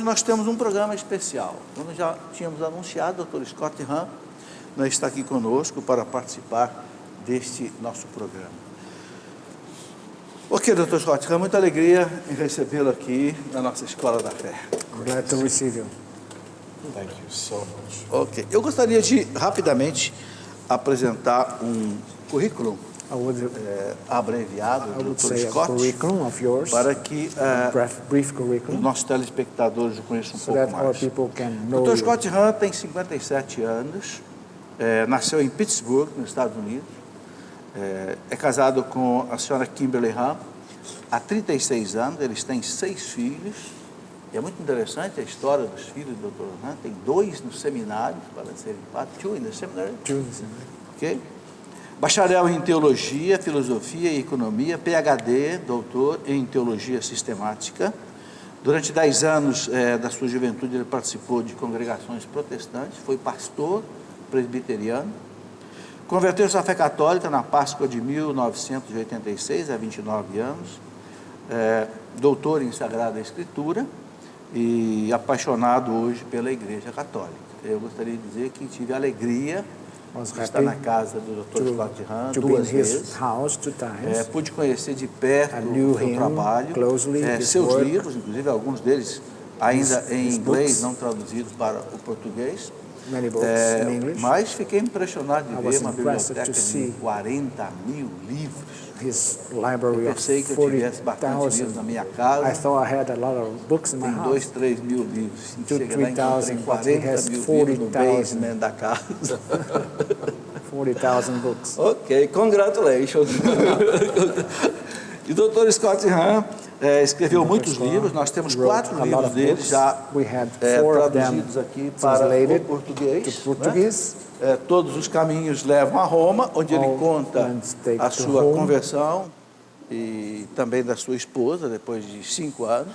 hoje nós temos um programa especial. Como já tínhamos anunciado, o Dr. Scott Hahn está aqui conosco para participar deste nosso programa. Ok, Dr. Scott Hahn, muita alegria em recebê-lo aqui na nossa Escola da Fé. Glad to receive you. Thank you so much. Ok, eu gostaria de rapidamente apresentar um currículo I would abreviado do Dr. say a Scott, curriculum of yours, para que brief os curriculum, nossos telespectadores o conheçam um so pouco that our mais. people can know Dr. you. Scott Hahn tem 57 anos, nasceu em Pittsburgh, nos Estados Unidos, é casado com a senhora Kimberly Hahn há 36 anos, eles têm 6 filhos, e é muito interessante a história dos filhos do Dr. Hahn, tem 2 no seminário, para serem 2 in the seminary, ok? Bacharel em Teologia, Filosofia e Economia, PhD, doutor em Teologia Sistemática. Durante 10 anos da sua juventude ele participou de congregações protestantes, foi pastor presbiteriano, converteu-se à fé católica na Páscoa de 1986, há 29 anos, doutor em Sagrada Escritura e apaixonado hoje pela Igreja Católica. Eu gostaria de dizer que tive a alegria de estar na casa do Dr. Scott Hahn duas vezes. Pude conhecer de perto o seu trabalho, seus livros, inclusive alguns deles ainda em inglês, não traduzidos para o português. Mas fiquei impressionado de ver uma biblioteca de 40 mil livros. Eu pensei que eu tivesse bastante livros na minha casa. Tem 2, 3 mil livros. Cheguei lá e encontrei 40 mil livros no basement da casa. 40,000 books. Ok, congratulations. E o Dr. Scott Hahn escreveu muitos livros, nós temos 4 livros dele já traduzidos aqui para o português. Todos os caminhos levam a Roma, onde ele conta a sua conversão e também da sua esposa, depois de 5 anos.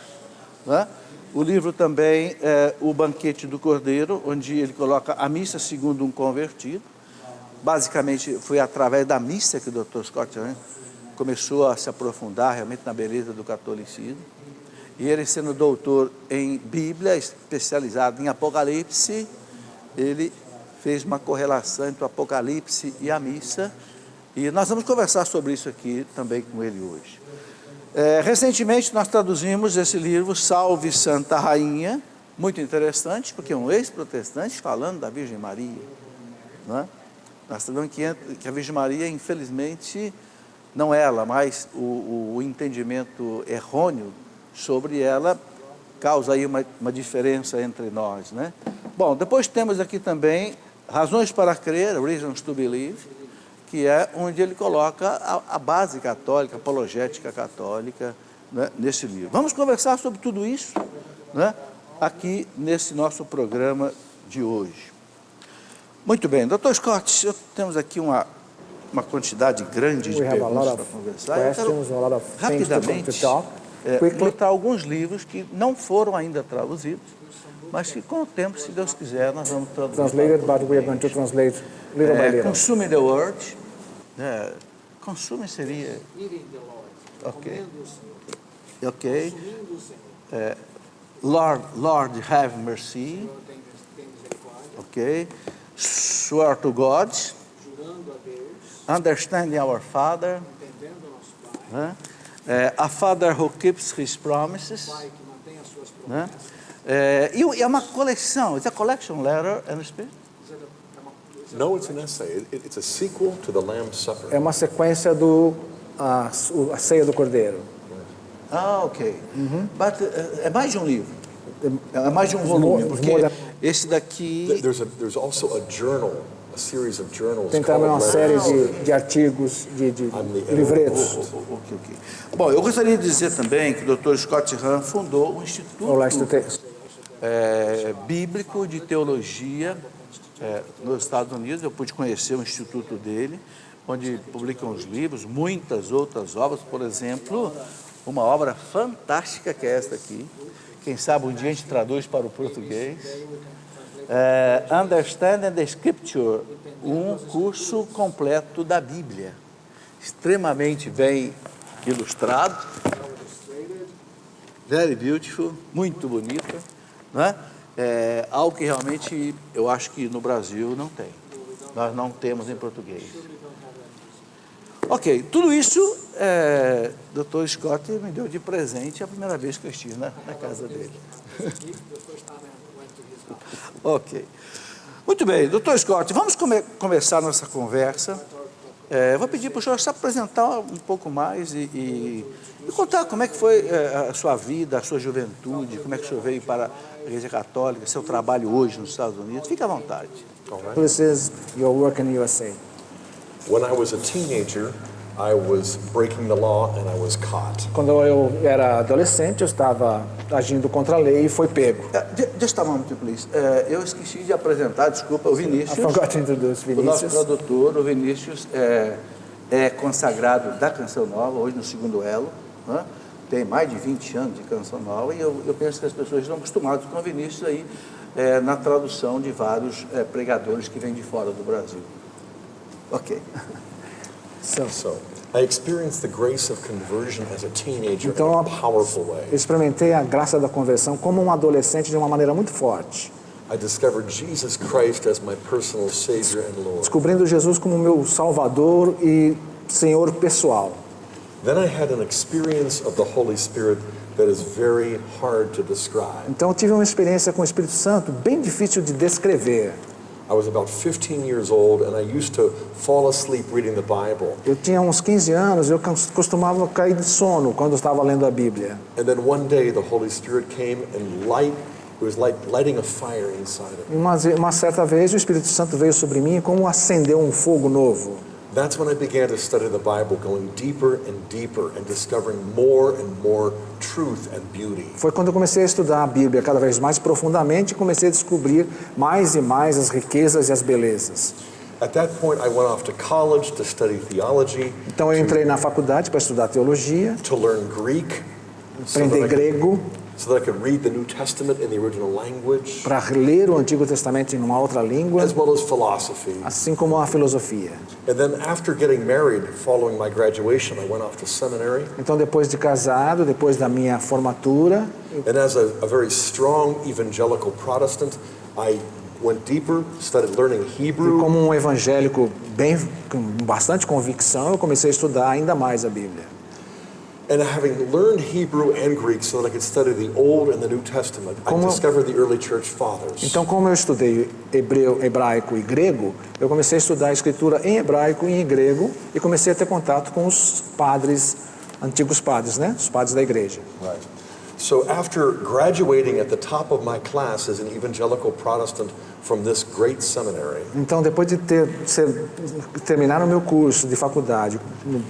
Né? O livro também é O Banquete do Cordeiro, onde ele coloca a missa segundo um convertido. Basicamente, foi através da missa que o Dr. Scott Hahn começou a se aprofundar realmente na beleza do catolicismo. E ele, sendo doutor em Bíblia, especializado em Apocalipse, ele fez uma correlação entre o Apocalipse e a missa. E nós vamos conversar sobre isso aqui também com ele hoje. Recentemente, nós traduzimos esse livro, Salve Santa Rainha, muito interessante, porque é um ex-protestante falando da Virgem Maria. Não é? Nós sabemos que a Virgem Maria, infelizmente, não ela, mas o entendimento errôneo sobre ela causa aí uma diferença entre nós, né? Bom, depois temos aqui também Razões para Crer, Reasons to Believe, que é onde ele coloca a base católica, a apologética católica, né, nesse livro. Vamos conversar sobre tudo isso, né, aqui nesse nosso programa de hoje. Muito bem, Dr. Scott, temos aqui uma quantidade grande de perguntas para conversar. Eu quero rapidamente mostrar alguns livros que não foram ainda traduzidos, mas que com o tempo, se Deus quiser, nós vamos traduzir. Consuming the Word. Consuming seria... Ok. Lord have mercy. Ok. Swear to God. Understanding our Father. A Father who keeps his promises. E é uma coleção. It's a collection letter and spirit. No, it's an essay. It's a sequel to the Lamb's Supper. É uma sequência a ceia do Cordeiro. Ok. But é mais de um livro. É mais de um volume, porque esse daqui... There's also a journal, a series of journals. Tem também uma série de artigos, de livretos. Ok. Bom, eu gostaria de dizer também que o Dr. Scott Hahn fundou um instituto bíblico de teologia nos Estados Unidos. Eu pude conhecer o instituto dele, onde publicam os livros, muitas outras obras, por exemplo, uma obra fantástica que é esta aqui. Quem sabe um dia a gente traduz para o português. Understanding the Scripture, um curso completo da Bíblia, extremamente bem ilustrado, very beautiful, muito bonita. né? É algo que realmente eu acho que no Brasil não tem. Nós não temos em português. Ok, tudo isso, Dr. Scott me deu de presente a primeira vez que eu estive na casa dele. Ok. Muito bem, Dr. Scott, vamos começar nossa conversa. Vou pedir para o senhor se apresentar um pouco mais e contar como é que foi a sua vida, a sua juventude, como é que o senhor veio para a Igreja Católica, seu trabalho hoje nos Estados Unidos. Fique à vontade. This is your work in the USA. When I was a teenager, I was breaking the law and I was caught. Quando eu era adolescente, eu estava agindo contra a lei e foi pego. Just a moment, please. Eu esqueci de apresentar, desculpa, o Vinícius. I forgot to introduce O nosso Vinicius. tradutor, o Vinícius, é consagrado da Canção Nova, hoje no segundo elo, né? Tem mais de 20 anos de Canção Nova, e eu penso que as pessoas estão acostumadas com o Vinícius aí, na tradução de vários pregadores que vêm de fora do Brasil. Ok. So I experienced the grace of conversion as a teenager Então, in a powerful way. eu experimentei a graça da conversão como um adolescente de uma maneira muito forte, I discovered Jesus Christ as my personal Savior and Lord. descobrindo Jesus como meu Salvador e Senhor pessoal. Then I had an experience of the Holy Spirit that is very hard to describe. Então eu tive uma experiência com o Espírito Santo bem difícil de descrever. I was about 15 years old and I used to fall asleep reading the Bible. Eu tinha uns 15 anos, eu costumava cair de sono quando eu estava lendo a Bíblia. And then one day the Holy Spirit came and it was like lighting a fire inside of me. E uma certa vez o Espírito Santo veio sobre mim como acendeu um fogo novo. That's when I began to study the Bible, going deeper and discovering more and more truth and beauty. Foi quando eu comecei a estudar a Bíblia cada vez mais profundamente e comecei a descobrir mais e mais as riquezas e as belezas. At that point, I went off to college to study theology, Então eu entrei na faculdade para estudar teologia, to learn Greek, aprender grego, so that I could read the New Testament in the original language, para ler o Antigo Testamento em uma outra língua, as well as philosophy. assim como a filosofia. And then after getting married, following my graduation, I went off to seminary. Então depois de casado, depois da minha formatura, And as a very strong evangelical Protestant, I went deeper, started learning Hebrew. como um evangélico com bastante convicção, eu comecei a estudar ainda mais a Bíblia. And having learned Hebrew and Greek so that I could study the Old and the New Testament, I discovered the early church fathers. Então, como eu estudei hebraico e grego, eu comecei a estudar a escritura em hebraico e em grego e comecei a ter contato com os padres, antigos padres, né? Os padres da igreja. Right. So after graduating at the top of my class as an evangelical Protestant from this great seminary, Então, depois de terminar o meu curso de faculdade,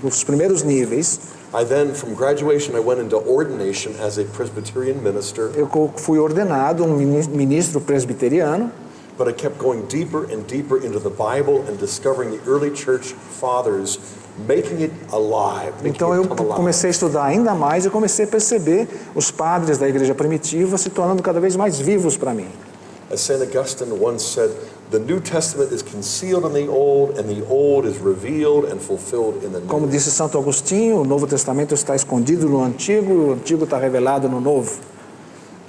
nos primeiros níveis, I then, from graduation, I went into ordination as a Presbyterian minister, eu fui ordenado um ministro presbiteriano, but I kept going deeper and deeper into the Bible and discovering the early church fathers, making it alive. Então eu comecei a estudar ainda mais e comecei a perceber os padres da igreja primitiva se tornando cada vez mais vivos para mim. As St. Augustine once said, the New Testament is concealed in the Old, and the Old is revealed and fulfilled in the New. Como disse Santo Agostinho, o Novo Testamento está escondido no Antigo e o Antigo está revelado no Novo.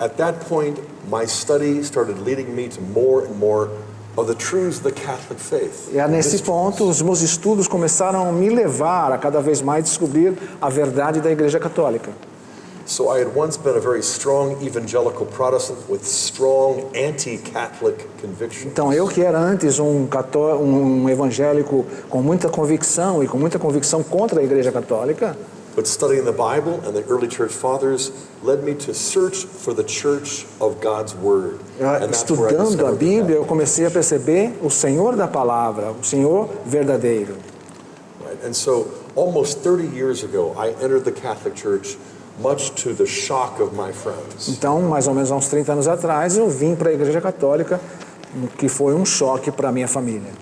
At that point, my study started leading me to more and more of the truths of the Catholic faith. E nesse ponto, os meus estudos começaram a me levar a cada vez mais descobrir a verdade da Igreja Católica. So I had once been a very strong evangelical Protestant with strong anti-Catholic convictions. Então, eu que era antes um evangélico com muita convicção e com muita convicção contra a Igreja Católica, But studying the Bible and the early church fathers led me to search for the church of God's Word. And that's where I estudando a discovered the Bíblia, eu comecei a perceber o Senhor da Palavra, o Senhor verdadeiro. Right? And so almost 30 years ago, I entered the Catholic Church much to the shock of my friends. Então, mais ou menos há uns 30 anos atrás, eu vim para a Igreja Católica, que foi um choque para a minha família.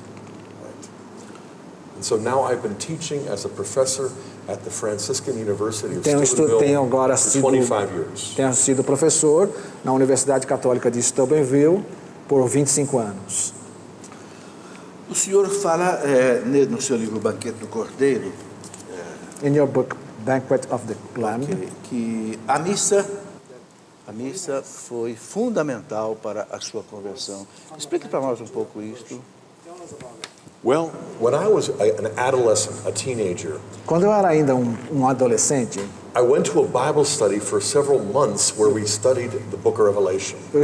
And so now I've been teaching as a professor at the Franciscan University of Steubenville Tenho agora for 25 years. Tenho sido professor na Universidade Católica de Steubenville por 25 anos. O senhor fala no seu livro Banquete do Cordeiro, In your book, Banquet of the Lamb, que a missa A missa foi fundamental para a sua conversão. Explique para nós um pouco isto. Well, when I was an adolescent, a teenager, Quando eu era ainda um adolescente, I went to a Bible study for several months where we studied the book of Revelation. eu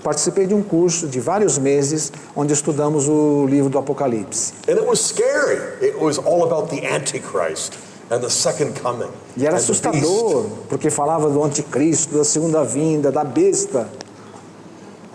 participei de um curso de vários meses onde estudamos o livro do Apocalipse. And it was scary. It was all about the Antichrist and the second coming. E era and the beast. assustador, porque falava do anticristo, da segunda vinda, da besta.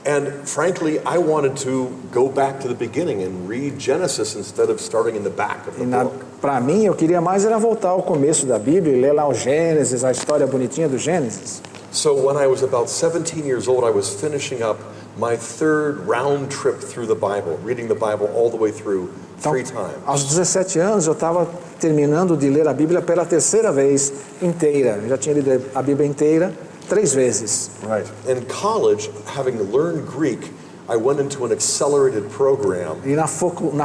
And frankly, I wanted to go back to the beginning and read Genesis instead of starting in the back of the book. Para mim, eu queria mais era voltar ao começo da Bíblia e ler lá o Gênesis, a história bonitinha do Gênesis. So when I was about 17 years old, I was finishing up my third round trip through the Bible, reading the Bible all the way through Então, 3 times. aos 17 anos, eu estava terminando de ler a Bíblia pela terceira vez inteira. Eu já tinha lido a Bíblia inteira 3 vezes. Right. In college, having learned Greek, I went into an accelerated program. E na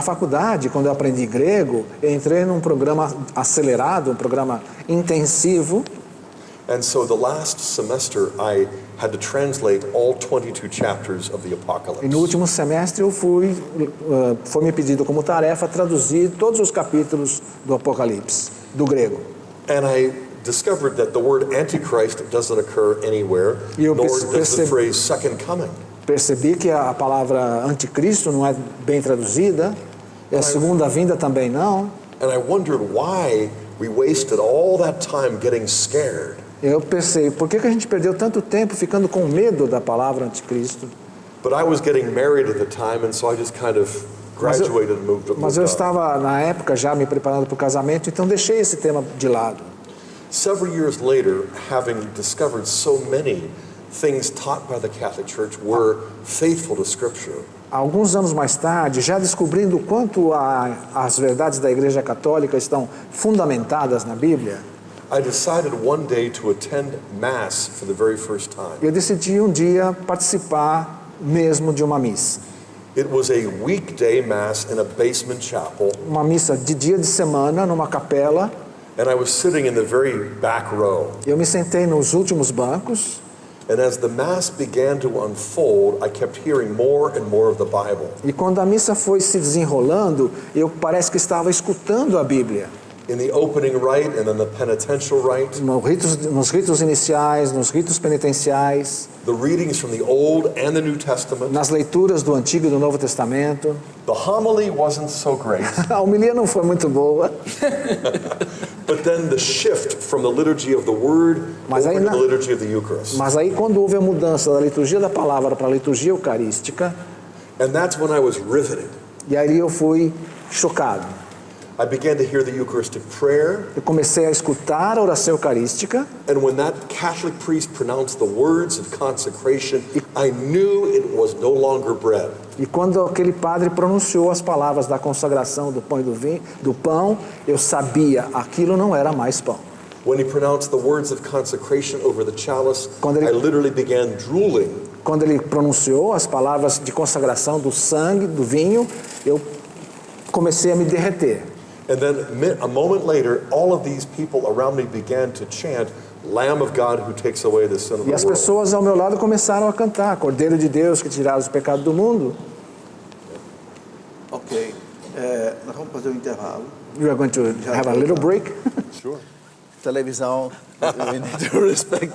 faculdade, quando eu aprendi grego, eu entrei num programa acelerado, um programa intensivo. And so the last semester, I had to translate all 22 chapters of the E no Apocalypse. último semestre eu foi me pedido como tarefa traduzir todos os capítulos do Apocalipse, do grego. And I discovered that the word Antichrist doesn't occur anywhere, E eu nor does the percebi- phrase second coming. Percebi que a palavra anticristo não é bem traduzida, e a segunda vinda também não. And I wondered why we wasted all that time getting scared. Eu pensei, por que a gente perdeu tanto tempo ficando com medo da palavra anticristo? But I was getting married at the time, and so I just kind of graduated and moved Mas eu on. estava, na época, já me preparando para o casamento, então deixei esse tema de lado. Several years later, having discovered so many things taught by the Catholic Church were faithful to Scripture, Alguns anos mais tarde, já descobrindo o quanto as verdades da Igreja Católica estão fundamentadas na Bíblia, I decided one day to attend Mass for the very first time. eu decidi um dia participar mesmo de uma missa. It was a weekday Mass in a basement chapel, Uma missa de dia de semana, numa capela. and I was sitting in the very back row. Eu me sentei nos últimos bancos. And as the Mass began to unfold, I kept hearing more and more of the Bible. E quando a missa foi se desenrolando, eu parece que estava escutando a Bíblia. In the opening rite and then the penitential rite, Nos ritos iniciais, nos ritos penitenciais, the readings from the Old and the New Testament. nas leituras do Antigo e do Novo Testamento. The homily wasn't so great, A homilia não foi muito boa, but then the shift from the liturgy of the Word Mas aí over to na- the liturgy of the Eucharist. mas aí quando houve a mudança da liturgia da palavra para a liturgia eucarística, And that's when I was riveted. e aí eu fui chocado. I began to hear the Eucharistic prayer, Eu comecei a escutar a oração eucarística, and when that Catholic priest pronounced the words of consecration, I knew it was no longer bread. e quando aquele padre pronunciou as palavras da consagração do pão e do pão, eu sabia, aquilo não era mais pão. When he pronounced the words of consecration over the chalice, Quando ele- I literally began drooling. Quando ele pronunciou as palavras de consagração do sangue, do vinho, eu comecei a me derreter. And then a moment later, all of these people around me began to chant, Lamb of God who takes away the sin of E the as world. pessoas ao meu lado começaram a cantar, Cordeiro de Deus que tiraram o pecado do mundo. Ok. Nós vamos fazer um intervalo. We are going to have a little break. Sure. Televisão, we need to respect.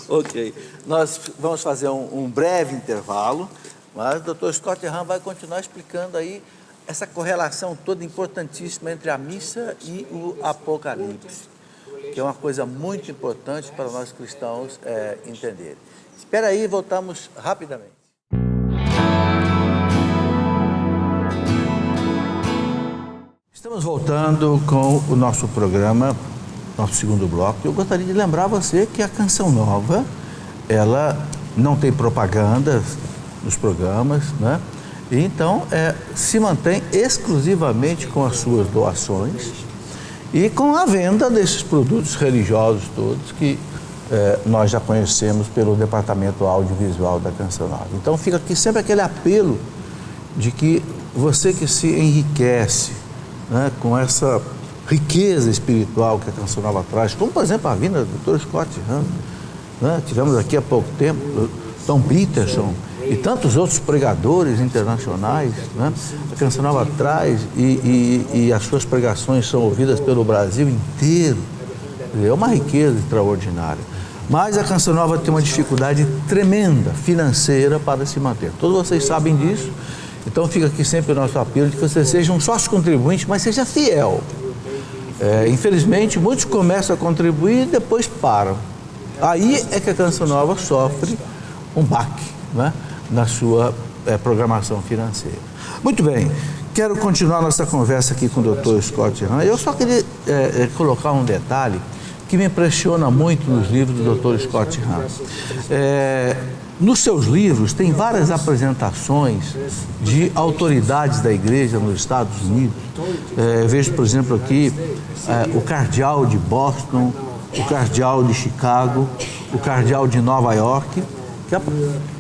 Ok. Nós vamos fazer um breve intervalo, mas o Dr. Scott Hahn vai continuar explicando aí essa correlação toda importantíssima entre a missa e o Apocalipse, que é uma coisa muito importante para nós cristãos entenderem. Espera aí, voltamos rapidamente. Estamos voltando com o nosso programa, nosso segundo bloco. Eu gostaria de lembrar você que a Canção Nova, ela não tem propaganda nos programas, né? E então se mantém exclusivamente com as suas doações e com a venda desses produtos religiosos todos que nós já conhecemos pelo Departamento Audiovisual da Canção Nova. Então fica aqui sempre aquele apelo de que você que se enriquece, né, com essa riqueza espiritual que a Canção Nova traz, como por exemplo a vinda do Dr. Scott Hahn, né? Tivemos aqui há pouco tempo Tom Peterson e tantos outros pregadores internacionais, né? A Canção Nova traz e as suas pregações são ouvidas pelo Brasil inteiro. É uma riqueza extraordinária. Mas a Canção Nova tem uma dificuldade tremenda financeira para se manter. Todos vocês sabem disso. Então fica aqui sempre o nosso apelo de que vocês sejam sócios contribuintes, mas seja fiel. Infelizmente, muitos começam a contribuir e depois param. Aí é que a Canção Nova sofre um baque, né, na sua programação financeira. Muito bem, quero continuar nossa conversa aqui com o Dr. Scott Hahn. Eu só queria colocar um detalhe que me impressiona muito nos livros do Dr. Scott Hahn. Nos seus livros tem várias apresentações de autoridades da igreja nos Estados Unidos. Vejo, por exemplo, aqui o cardeal de Boston, o cardeal de Chicago, o cardeal de Nova York, que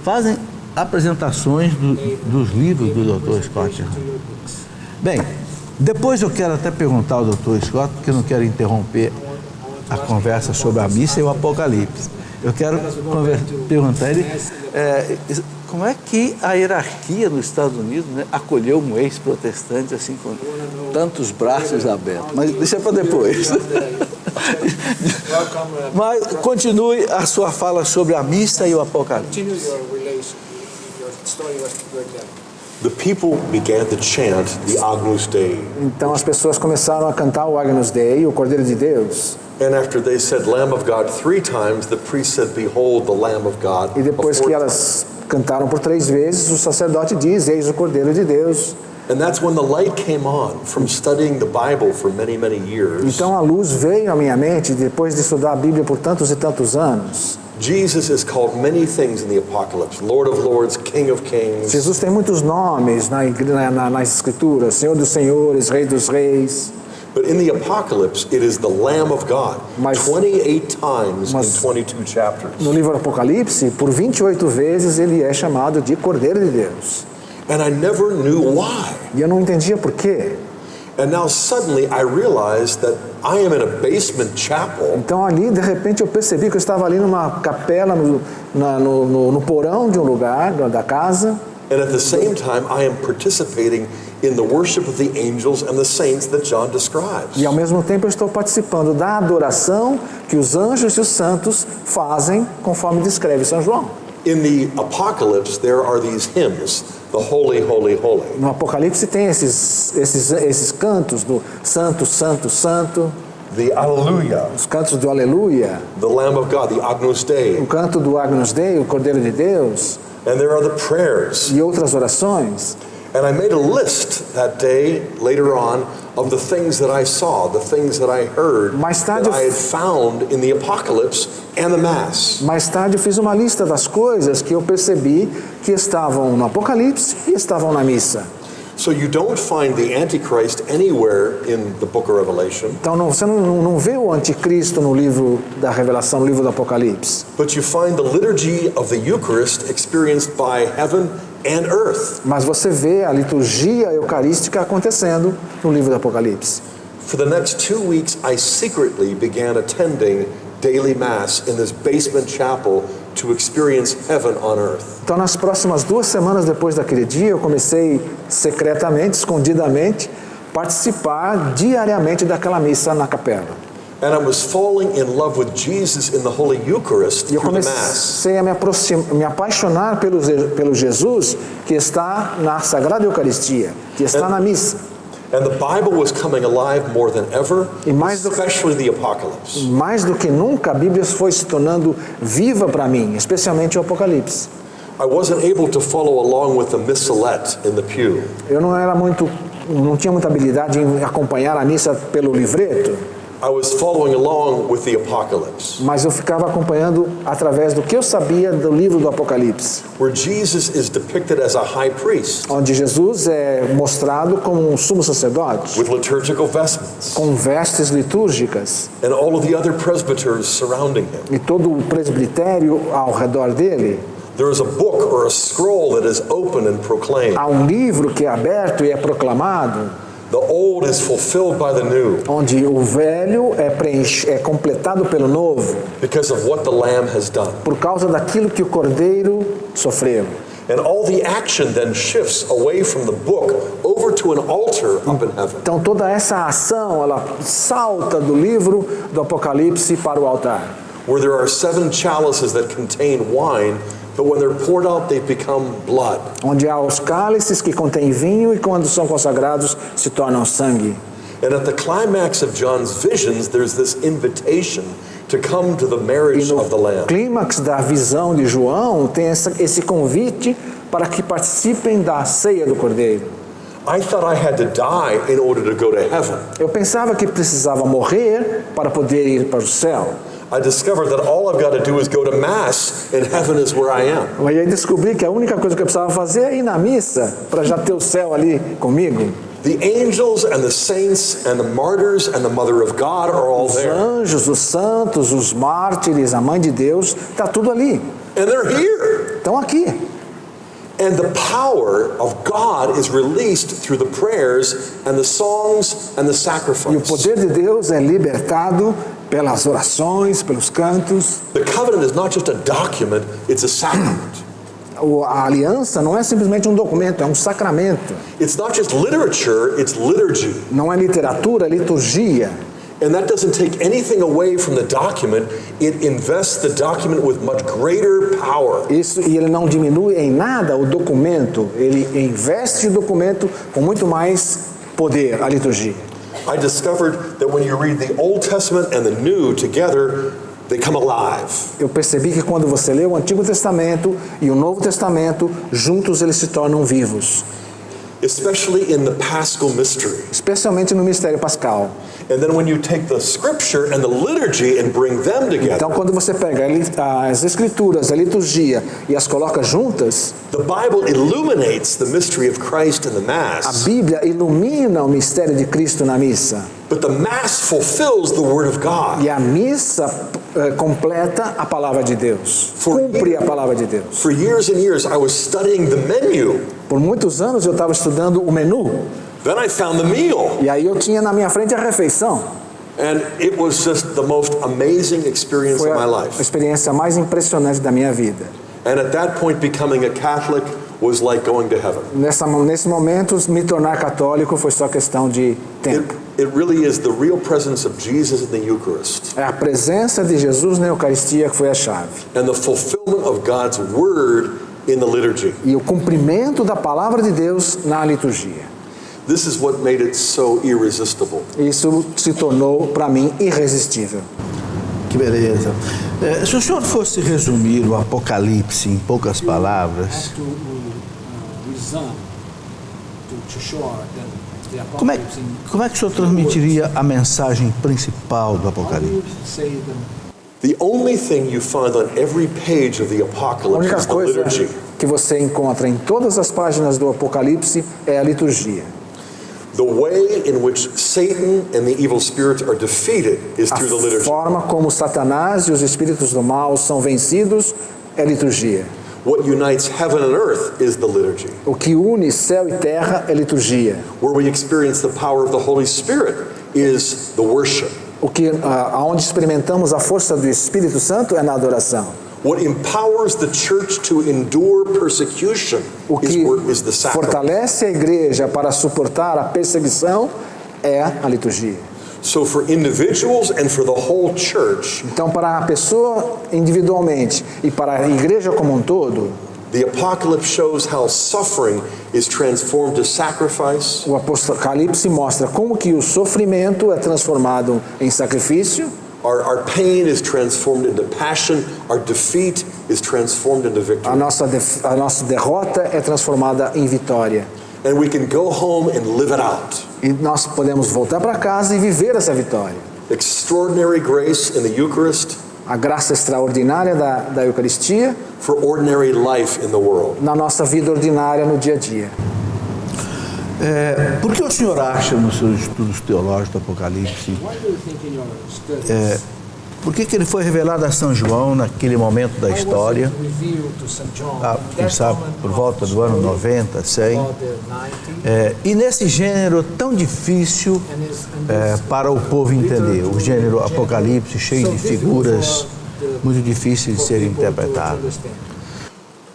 fazem apresentações dos livros do Dr. Scott Hahn. Bem, depois eu quero até perguntar ao Dr. Scott, porque eu não quero interromper a conversa sobre a missa e o Apocalipse. Eu quero perguntar a ele como é que a hierarquia nos Estados Unidos, né, acolheu um ex-protestante assim com tantos braços abertos. Mas deixa para depois. Mas continue a sua fala sobre a missa e o Apocalipse. The people began to chant the Agnus Dei. Então as pessoas começaram a cantar o Agnus Dei, o Cordeiro de Deus. And after they said Lamb of God 3 times, the priest said, Behold the Lamb of God. E depois que elas cantaram por 3 vezes, o sacerdote diz, eis o Cordeiro de Deus. And that's when the light came on from studying the Bible for many, many years. Então a luz veio à minha mente depois de estudar a Bíblia por tantos e tantos anos. Jesus is called many things in the Apocalypse, Lord of Lords, King of Kings. Jesus tem muitos nomes nas Escrituras, Senhor dos Senhores, Rei dos Reis. But in the Apocalypse, it is the Lamb of God, 28 times in 22 chapters. No livro Apocalipse, por 28 vezes ele é chamado de Cordeiro de Deus. And I never knew why. E eu não entendia por quê. And now suddenly I realized that I am in a basement chapel. Então ali, de repente, eu percebi que eu estava ali numa capela, no porão de um lugar, da casa. And at the same time, I am participating in the worship of the angels and the saints that John describes. E ao mesmo tempo eu estou participando da adoração que os anjos e os santos fazem, conforme descreve São João. In the Apocalypse, there are these hymns, the Holy, Holy, Holy. No Apocalipse tem esses cantos do Santo, Santo, Santo. The Alleluia. Os cantos do Aleluia. The Lamb of God, the Agnus Dei. O canto do Agnus Dei, o Cordeiro de Deus. And there are the prayers. E outras orações. And I made a list that day, later on, of the things that I saw, the things that I heard, that I had found in the Apocalypse and the Mass. Mais tarde eu fiz uma lista das coisas que eu percebi que estavam no Apocalipse e estavam na missa. So you don't find the Antichrist anywhere in the book of Revelation. Então você não vê o anticristo no livro da Revelação, no livro do Apocalipse. But you find the liturgy of the Eucharist experienced by heaven and earth. Mas você vê a liturgia eucarística acontecendo no livro do Apocalipse. For the next 2 weeks, I secretly began attending daily mass in this basement chapel to experience heaven on earth. Então nas próximas 2 semanas depois daquele dia, eu comecei secretamente, escondidamente, participar diariamente daquela missa na capela. And I was falling in love with Jesus in the Holy Eucharist E eu through the Mass. comecei a me apaixonar pelo Jesus que está na Sagrada Eucaristia, que está na missa. And the Bible was coming alive more than ever, especially the Apocalypse. Mais do que nunca, a Bíblia foi se tornando viva para mim, especialmente o Apocalipse. I wasn't able to follow along with the missalette in the pew. Eu não tinha muita habilidade em acompanhar a missa pelo livreto. I was following along with the Apocalypse. Mas eu ficava acompanhando através do que eu sabia do livro do Apocalipse. Where Jesus is depicted as a high priest. Onde Jesus é mostrado como um sumo sacerdote. With liturgical vestments. Com vestes litúrgicas. And all of the other presbyters surrounding him. E todo o presbitério ao redor dele. There is a book or a scroll that is open and proclaimed. Há livro que é aberto e é proclamado. The old is fulfilled by the new. Onde o velho é completado pelo novo. Because of what the Lamb has done. Por causa daquilo que o Cordeiro sofreu. And all the action then shifts away from the book over to an altar up in heaven. Então toda essa ação, ela salta do livro do Apocalipse para o altar. Where there are 7 chalices that contain wine, but when they're poured out, they become blood. Onde há os cálices que contêm vinho e quando são consagrados se tornam sangue. And at the climax of John's visions, there's this invitation to come to the marriage of the Lamb. No clímax da visão de João tem esse convite para que participem da ceia do Cordeiro. I thought I had to die in order to go to heaven. Eu pensava que precisava morrer para poder ir para o céu. I discovered that all I've got to do is go to mass and heaven is where I am. E aí descobri que a única coisa que eu precisava fazer é ir na missa para já ter o céu ali comigo. The angels and the saints and the martyrs and the mother of God are all Os there. anjos, os santos, os mártires, a mãe de Deus, está tudo ali. And they're here. Estão aqui. And the power of God is released through the prayers and the songs and the E o sacrifice. poder de Deus é libertado pelas orações, pelos cantos. The covenant is not just a document, it's a sacrament. A aliança não é simplesmente um documento, é um sacramento. It's not just literature, it's liturgy. Não é literatura, é liturgia. And that doesn't take anything away from the document. It invests the document with much greater power. Isso, e ele não diminui em nada o documento, ele investe o documento com muito mais poder, a liturgia. I discovered that when you read the Old Testament and the New together, they come alive. Eu percebi que quando você lê o Antigo Testamento e o Novo Testamento, juntos eles se tornam vivos. Especially in the Paschal mystery. Especialmente no mistério pascal. And then when you take the scripture and the liturgy and bring them together. Então quando você pega as escrituras, a liturgia e as coloca juntas, the Bible illuminates the mystery of Christ in the a Mass. Bíblia ilumina o mistério de Cristo na missa. But the Mass fulfills the Word of God. E a missa completa a palavra de Deus. Cumpre a palavra de Deus. For years and years I was studying the menu. Por muitos anos eu estava estudando o menu. Then I found the meal. E aí eu tinha na minha frente a refeição. And it was just the most amazing experience Foi of my a life. experiência mais impressionante da minha vida. And at that point becoming a Catholic was like going to heaven. Nesse momento, me tornar católico foi só questão de tempo. It really is the real presence of Jesus in the Eucharist. É a presença de Jesus na Eucaristia que foi a chave. And the fulfillment of God's Word in the liturgy. E o cumprimento da palavra de Deus na liturgia. This is what made it so irresistible. Isso se tornou para mim irresistível. Que beleza. Se o senhor fosse resumir o Apocalipse em poucas palavras, como é que o senhor transmitiria a mensagem principal do Apocalipse? The only thing you find on every page of the A Apocalypse única is the coisa liturgy. que você encontra em todas as páginas do Apocalipse é a liturgia. The way in which Satan and the evil spirits are defeated is through the A liturgy. forma como Satanás e os espíritos do mal são vencidos é liturgia. What unites heaven and earth is the liturgy, O que une céu e terra é liturgia. where we experience the power of the Holy Spirit is the worship. O que aonde experimentamos a força do Espírito Santo é na adoração. What empowers the church to endure persecution O que is the sacrament. fortalece a igreja para suportar a perseguição é a liturgia. So for individuals and for the whole church, Então, para a pessoa individualmente e para a igreja como um todo, the apocalypse shows how suffering is transformed to sacrifice, o Apocalipse mostra como que o sofrimento é transformado em sacrifício, our pain is transformed into passion, our defeat is transformed into victory. a nossa derrota é transformada em vitória. And we can go home and live it out. E nós podemos voltar para casa e viver essa vitória. Extraordinary grace in the Eucharist A graça extraordinária da Eucaristia for ordinary life in the world. na nossa vida ordinária no dia a dia. Por que o senhor acha, nos seus estudos teológicos do Apocalipse, Por que ele foi revelado a São João naquele momento da história? Quem sabe por volta do ano 90, 100. E nesse gênero tão difícil para o povo entender, o gênero Apocalipse, cheio de figuras muito difíceis de serem interpretadas.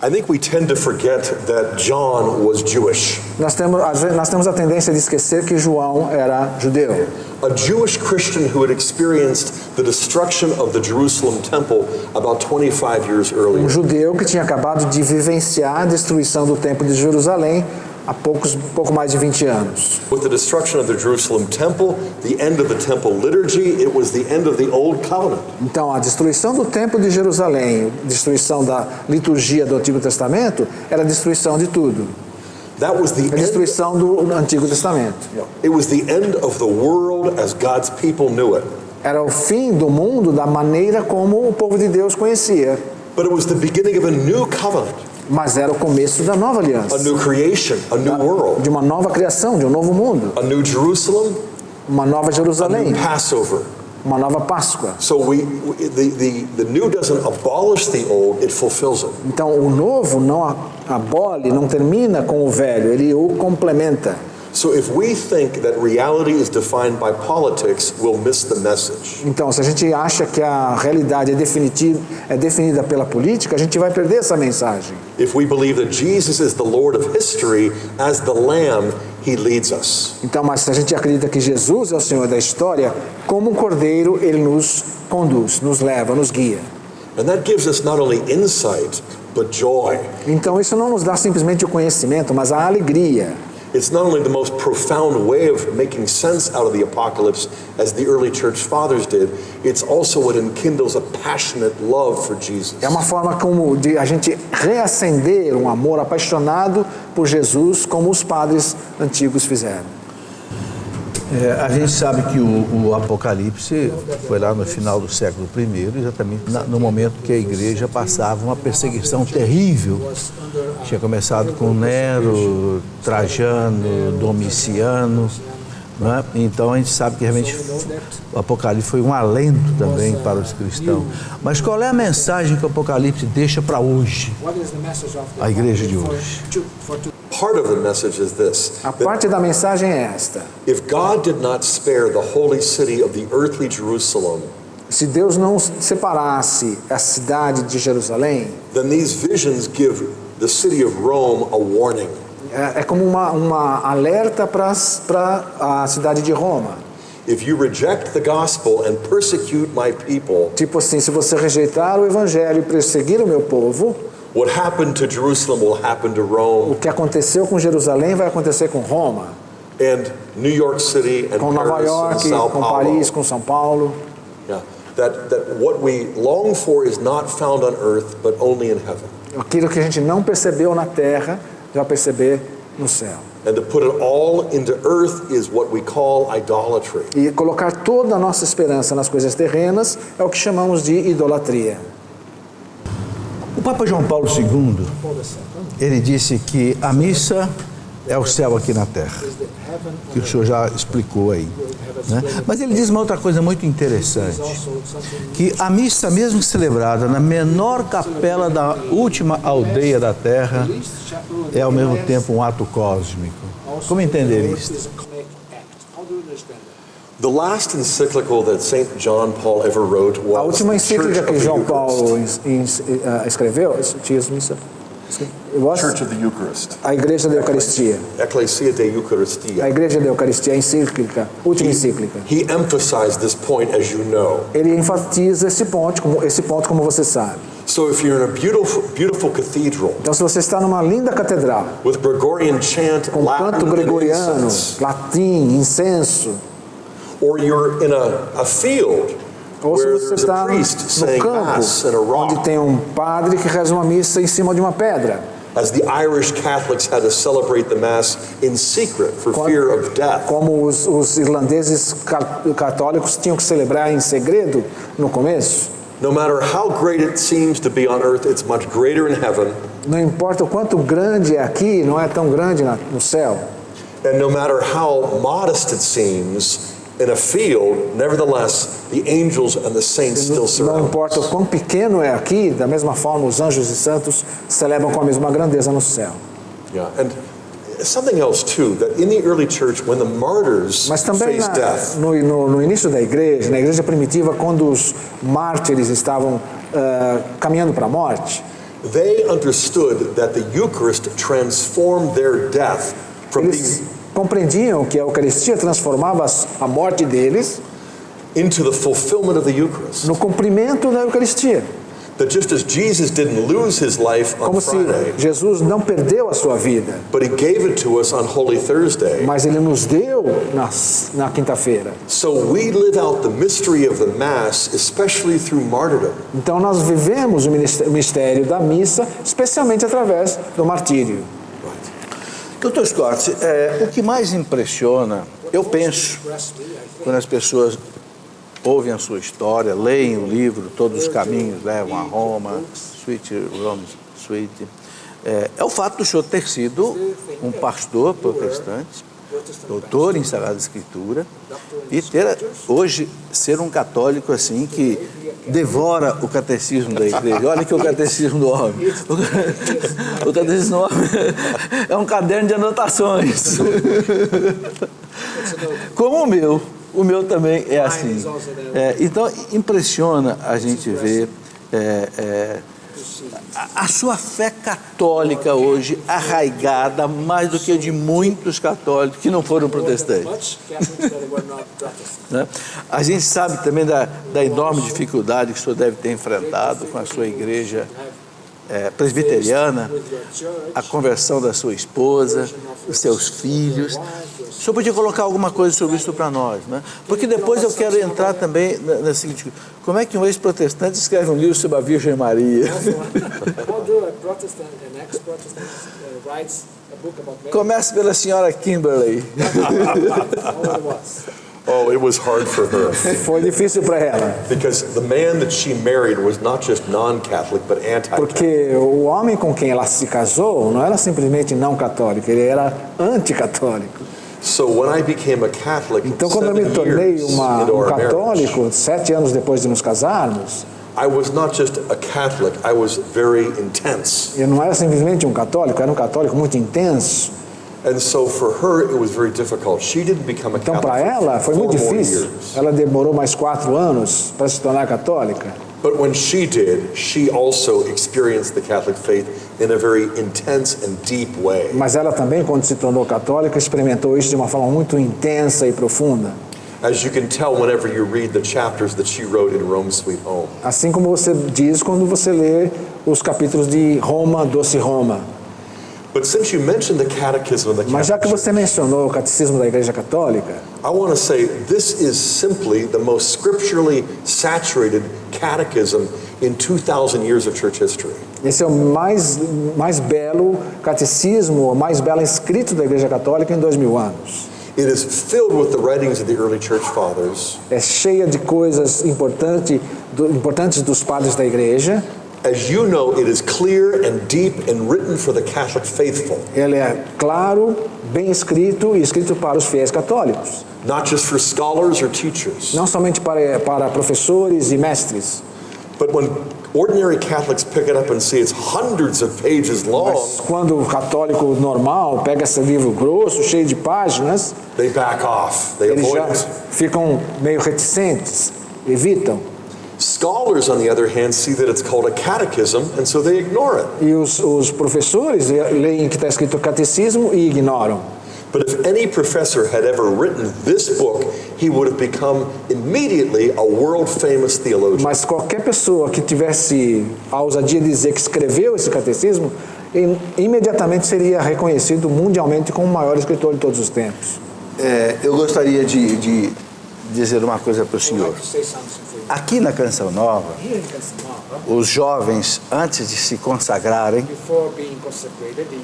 I think we tend to forget that John was Jewish. Nós temos a tendência de esquecer que João era judeu. A Jewish Christian who had experienced the destruction of the Jerusalem temple about 25 years earlier. Judeu que tinha acabado de vivenciar a destruição do templo de Jerusalém há pouco mais de 20 anos. With the destruction of the Jerusalem temple, the end of the temple liturgy, it was the end of the old covenant. Então, a destruição do templo de Jerusalém, destruição da liturgia do Antigo Testamento, era a destruição de tudo. That was the A destruição do Antigo Testamento. It was the end of the world as God's people knew it. Era o fim do mundo da maneira como o povo de Deus conhecia. But it was the beginning of a new covenant. Mas era o começo da nova aliança. A new creation, a new world. De uma nova criação, de um novo mundo. A new Jerusalem. Uma nova Jerusalém. A new Passover. Uma nova Páscoa. So the new doesn't abolish the old, it fulfills it. Então o novo não abole, não termina com o velho, ele o complementa. So if we think that reality is defined by politics, we'll miss the message. Então, se a gente acha que a realidade é definida pela política, a gente vai perder essa mensagem. If we believe that Jesus is the Lord of history, as the Lamb, He leads us. Então, mas se a gente acredita que Jesus é o Senhor da história, como um cordeiro, Ele nos conduz, nos leva, nos guia. And that gives us not only insight, but joy. Então, isso não nos dá simplesmente o conhecimento, mas a alegria. It's not only the most profound way of making sense out of the apocalypse, as the early church fathers did, it's also what enkindles a passionate love for Jesus. É uma forma como de a gente reacender um amor apaixonado por Jesus, como os padres antigos fizeram. A gente sabe que o Apocalipse foi lá no final do século I, exatamente no momento que a igreja passava uma perseguição terrível. Tinha começado com Nero, Trajano, Domiciano, né? Então a gente sabe que realmente o Apocalipse foi um alento também para os cristãos. Mas qual é a mensagem que o Apocalipse deixa para hoje, a igreja de hoje? Part of the message is this. A parte da mensagem é esta. If God did not spare the holy city of the earthly Jerusalem, se Deus não separasse a cidade de Jerusalém, then these visions give the city of Rome a warning. É como uma alerta para a cidade de Roma. If you reject the gospel and persecute my people, tipo assim, se você rejeitar o evangelho e perseguir o meu povo, what happened to Jerusalem will happen to Rome. O que aconteceu com Jerusalém vai acontecer com Roma. And New York City and com Nova York, com Paris, com São Paulo. Yeah. That what we long for is not found on earth, but only in heaven. Aquilo que a gente não percebeu na terra, vai perceber no céu. And to put it all into earth is what we call idolatry. E colocar toda a nossa esperança nas coisas terrenas é o que chamamos de idolatria. O Papa João Paulo II, ele disse que a missa é o céu aqui na terra, que o senhor já explicou aí, né? Mas ele diz uma outra coisa muito interessante, que a missa mesmo celebrada na menor capela da última aldeia da terra é ao mesmo tempo um ato cósmico. Como entender isso? The last encyclical that St. John Paul ever wrote was a última encíclica que João Paulo escreveu, Church of the Eucharist. A Igreja da Eucaristia. Ecclesia de Eucharistia. A Igreja da Eucaristia, a encíclica, última encíclica. He emphasized this point, as you know. Ele enfatiza esse ponto como você sabe. So if you're in a beautiful cathedral, então se você está numa linda catedral, with Gregorian chant, com canto gregoriano, latim, incenso, or you're in a field, ou se você está no campo, onde tem um padre que reza uma missa em cima de uma pedra. As the Irish Catholics had to celebrate the Mass in secret for fear of death. Como os irlandeses católicos tinham que celebrar em segredo no começo. No matter how great it seems to be on earth, it's much greater in heaven. Não importa o quanto grande é aqui, não é tão grande no céu. And no matter how modest it seems, in a field, nevertheless, the angels and the saints still Não surround importa o us. quão pequeno é aqui, da mesma forma os anjos e santos celebram com a mesma grandeza no céu. Yeah, and something else too, that in the early church, when the martyrs Mas também faced death, no início da igreja, na igreja primitiva, quando os mártires estavam caminhando para a morte, they understood that the Eucharist transformed their death from eles being compreendiam que a Eucaristia transformava a morte deles into the fulfillment of the Eucharist. no cumprimento da Eucaristia. That just as Jesus didn't lose his life on Como se Friday, Jesus não perdeu a sua vida, but he gave it to us on Holy Thursday, mas ele nos deu na quinta-feira. so we live out the mystery of the Mass, especially through martyrdom. Então nós vivemos o mistério da missa, especialmente através do martírio. Dr. Scott, o que mais impressiona, eu penso, quando as pessoas ouvem a sua história, leem o livro, Todos os Caminhos Levam a Roma, Sweet Rome Sweet, é o fato do senhor ter sido um pastor protestante, doutor em Sagrada Escritura, e ter hoje ser um católico assim que devora o catecismo da igreja. Olha que o catecismo do homem. O catecismo do homem é um caderno de anotações. Como o meu. O meu também é assim. Então, impressiona a gente ver a sua fé católica hoje arraigada mais do que a de muitos católicos que não foram protestantes. Né? A gente sabe também da enorme dificuldade que o senhor deve ter enfrentado com a sua igreja presbiteriana, a conversão da sua esposa, os seus filhos. O senhor podia colocar alguma coisa sobre isso para nós, né? Porque depois eu quero entrar também na seguinte: como é que um ex-protestante escreve um livro sobre a Virgem Maria? Comece pela senhora Kimberly. Oh, it was hard for her. Foi difícil para ela. Because the man that she married was not just non-Catholic, but anti-Catholic. Porque o homem com quem ela se casou não era simplesmente não católico, ele era anticatólico. So when I became a Catholic, Então, quando eu me 7 tornei years into our marriage, católico, 7 anos depois de nos casarmos, I was not just a Catholic, I was very intense. eu não era simplesmente um católico, era um católico muito intenso. And so for her, it was very difficult. She didn't become a Então, Catholic para ela, foi for muito 4 more difícil. years. Ela demorou mais 4 anos para se tornar católica. But when she did, she also experienced the Catholic faith in a very intense and deep way. Mas ela também, quando se tornou católica, experimentou isso de uma forma muito intensa e profunda. As you can tell whenever you read the chapters that she wrote in Rome Sweet Home. Assim como você diz quando você lê os capítulos de Roma, Doce Roma. But since you mentioned the Catechism of the Mas já que Catholic você mencionou o Catecismo da Igreja Católica, I want to say this is simply the most scripturally saturated catechism in 2,000 years of church history. esse é o mais belo catecismo, o mais belo escrito da Igreja Católica em 2000 anos. It is filled with the writings of the early church fathers. É cheia de coisas importantes dos padres da Igreja. As you know, it is clear and deep and written for the Catholic faithful. Ele é claro, bem escrito e escrito para os fiéis católicos. Not just for scholars or teachers. Não somente para professores e mestres. But when ordinary Catholics pick it up and see it's hundreds of pages long, Mas quando o católico normal pega esse livro grosso, cheio de páginas, they back off. They eles já avoid it. ficam meio reticentes, evitam. Scholars, on the other hand, see that it's called a catechism, and so they ignore it. E os professores leem que está escrito catecismo e ignoram. But if any professor had ever written this book, he would have become immediately a world-famous theologian. Mas qualquer pessoa que tivesse a ousadia de dizer que escreveu esse catecismo, imediatamente seria reconhecido mundialmente como o maior escritor de todos os tempos. Eu gostaria de dizer uma coisa para o senhor. Aqui na Canção Nova, os jovens, antes de se consagrarem,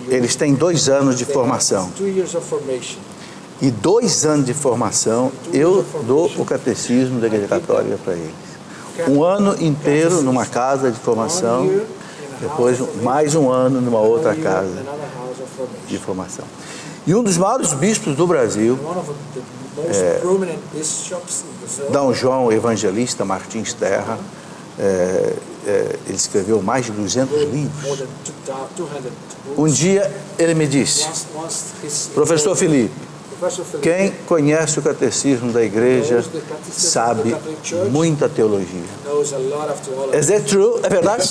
eles têm 2 anos de formação. E 2 anos de formação, eu dou o catecismo da Igreja Católica para eles. 1 ano inteiro numa casa de formação, depois mais 1 ano numa outra casa de formação. E um dos maiores bispos do Brasil, D. João Evangelista Martins Terra, ele escreveu mais de 200 livros. Um dia ele me disse: professor Felipe, quem conhece o catecismo da igreja sabe muita teologia. Is that true? É verdade?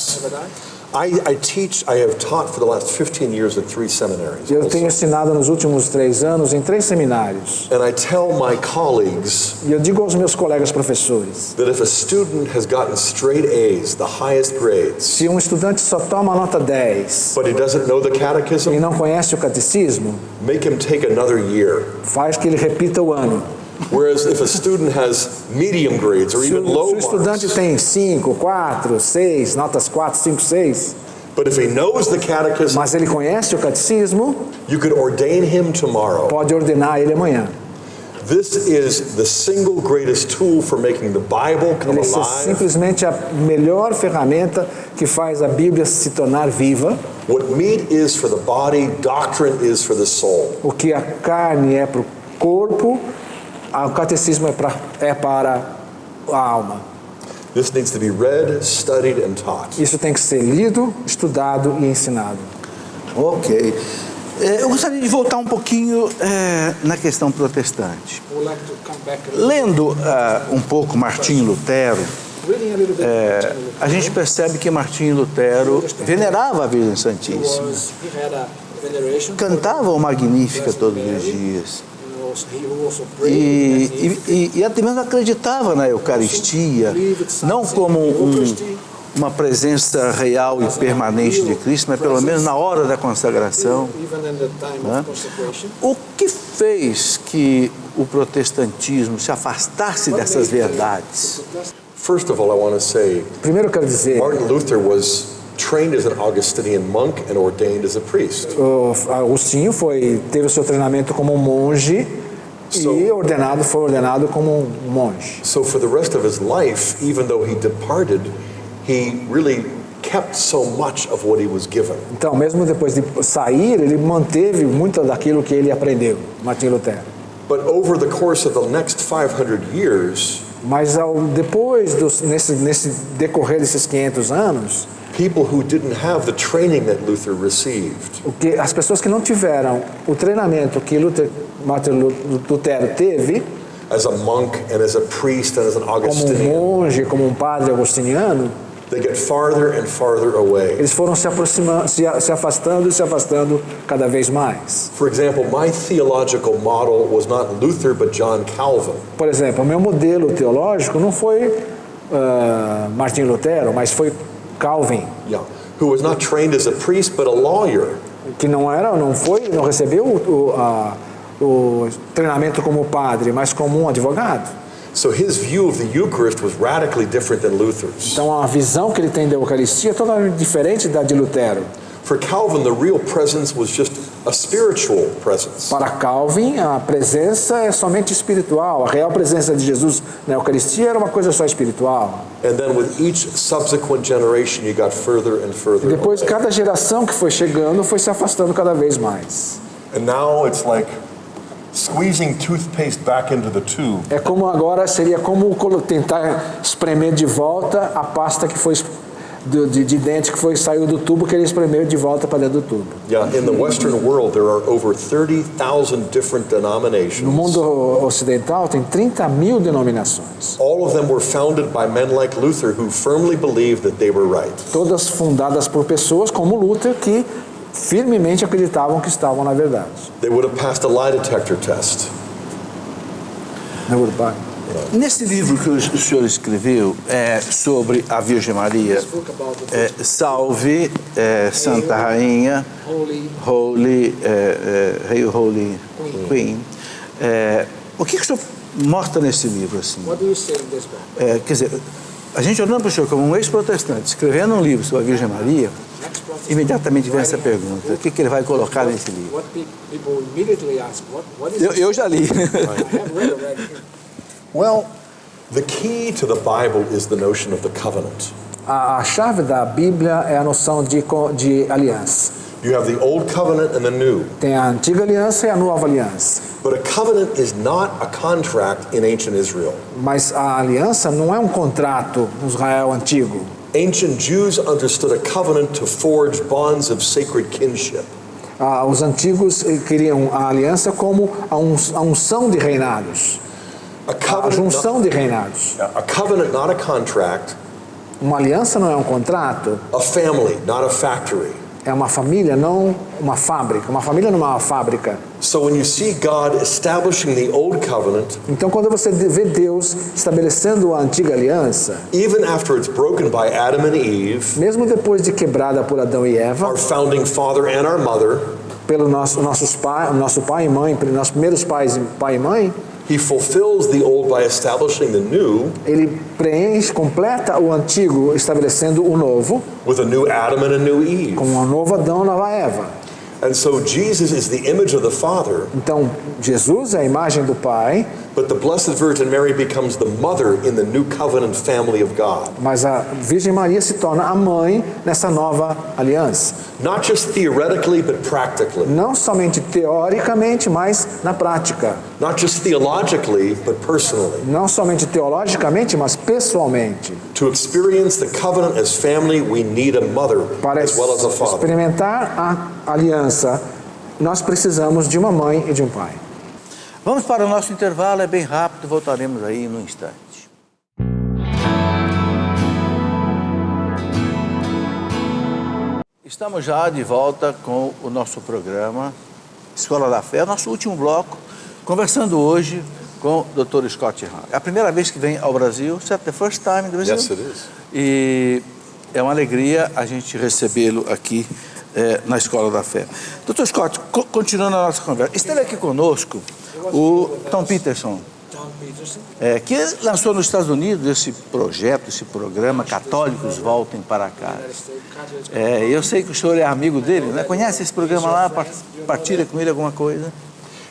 I have taught for the last 15 years at 3 seminaries. Eu tenho ensinado nos últimos 3 anos em 3 seminários. And I tell my colleagues E eu digo aos meus colegas professores, that if a student has gotten straight A's, the highest grades, se um estudante só toma nota 10 but he doesn't know the e catechism, não conhece o catecismo, make him take another year. faz que ele repita o ano. Whereas if a student has medium grades or Se even low o estudante marks, tem 5, 4, 6, notas 4, 5, 6, but if he knows the catechism, mas ele conhece o catecismo, you could ordain him tomorrow. pode ordenar ele amanhã. This is the single greatest tool for making the Bible come Ele é alive. simplesmente a melhor ferramenta que faz a Bíblia se tornar viva. What meat is for the body, doctrine is for the soul. O que a carne é para o corpo, o catecismo é para a alma. This needs to be read, studied, and taught. Isso tem que ser lido, estudado e ensinado. Ok. Eu gostaria de voltar um pouquinho na questão protestante. Lendo um pouco Martinho Lutero, a gente percebe que Martinho Lutero venerava a Virgem Santíssima, cantava o Magnífica todos os dias e até mesmo acreditava na Eucaristia, não como uma presença real e permanente de Cristo, mas pelo menos na hora da consagração. Né? O que fez que o protestantismo se afastasse dessas verdades? First of all, I want to say, Primeiro eu quero dizer, Martin Luther was trained as an Augustinian monk and ordained as a priest. o Agostinho teve o seu treinamento como um monge e foi ordenado como um monge. So for the rest of his life, even though he departed, he really kept so much of what he was given. Então, mesmo depois de sair, ele manteve muito daquilo que ele aprendeu, Martinho Lutero. But over the course of the next 500 years, Mas depois, nesse decorrer desses 500 anos, people who didn't have the training that Luther received, as pessoas que não tiveram o treinamento que Martinho Lutero teve, as a monk and as a priest and as an como um Augustinian, monge, como um padre agostiniano, they get farther and farther away. eles foram se afastando cada vez mais. For example, my theological model was not Luther but John Calvin. Por exemplo, o meu modelo teológico não foi Martinho Lutero, mas foi Calvin, Yeah, who was not trained as a priest but a lawyer. que não recebeu o treinamento como padre, mas como um advogado. So his view of the Eucharist was radically different than Luther's. Então a visão que ele tem da Eucaristia é totalmente diferente da de Lutero. For Calvin, the real presence was just a spiritual presence. Para Calvin, a presença é somente espiritual. A real presença de Jesus na Eucaristia era uma coisa só espiritual. And then with each subsequent generation, you got further and further Depois, away. cada geração que foi chegando foi se afastando cada vez mais. And now it's like squeezing toothpaste back into the tube. É como agora, seria como tentar espremer de volta a pasta que foi de dente que saiu do tubo, que ele espremeu de volta para dentro do tubo. Yeah, in the Western world, there are over 30,000 different denominations. No mundo ocidental tem 30.000 denominações. All of them were founded by men like Luther who firmly believed that they were right. Todas fundadas por pessoas como Luther que firmemente acreditavam que estavam na verdade. They would have passed a lie detector test. Nesse livro que o senhor escreveu sobre a Virgem Maria, Salve Santa Rainha, Holy Queen, o que o senhor mostra nesse livro assim? Quer dizer, a gente olhando para o senhor como um ex-protestante, escrevendo um livro sobre a Virgem Maria, imediatamente vem essa pergunta: o que ele vai colocar nesse livro? Eu já li. Well, the key to the Bible is the notion of the covenant. A chave da Bíblia é a noção de aliança. You have the old covenant and the new. Tem a antiga aliança e a nova aliança. But a covenant is not a contract in ancient Israel. Mas a aliança não é um contrato no Israel antigo. Ancient Jews understood a covenant to forge bonds of sacred kinship. Os antigos queriam a aliança como a unção de reinados. A junção de reinados. A covenant, not a contract. Uma aliança não é um contrato. A family, not a factory. É uma família, não uma fábrica. Uma família não é uma fábrica. So when you see God establishing the old covenant, então quando você vê Deus estabelecendo a antiga aliança, even after it's broken by Adam and Eve, mesmo depois de quebrada por Adão e Eva, our founding father and our mother, pelo nosso pai e mãe, pelos nossos primeiros pais, pai e mãe, He fulfills the old by establishing the new. Ele preenche, completa o antigo, estabelecendo o novo. With a new Adam and a new Eve. Com um novo Adão e nova Eva. And so Jesus is the image of the Father. Então Jesus é a imagem do Pai. But the Blessed Virgin Mary becomes the mother in the new covenant family of God. Mas a Virgem Maria se torna a mãe nessa nova aliança. Not just theoretically, but practically. Não somente teoricamente, mas na prática. Not just theologically, but personally. Não somente teologicamente, mas pessoalmente. To experience the covenant as family, we need a mother as well as a father. Para experimentar a aliança, nós precisamos de uma mãe e de um pai. Vamos para o nosso intervalo, é bem rápido, voltaremos aí num instante. Estamos já de volta com o nosso programa Escola da Fé, nosso último bloco, conversando hoje com o Dr. Scott Hahn. É a primeira vez que vem ao Brasil, certo? The first time in the Brazil. Yes, it is. E é uma alegria a gente recebê-lo aqui na Escola da Fé. Dr. Scott, continuando a nossa conversa, esteve aqui conosco o Tom Peterson, que lançou nos Estados Unidos esse projeto, esse programa Católicos Voltem para Casa. Eu sei que o senhor é amigo dele, né? Conhece esse programa lá? Partilha com ele alguma coisa?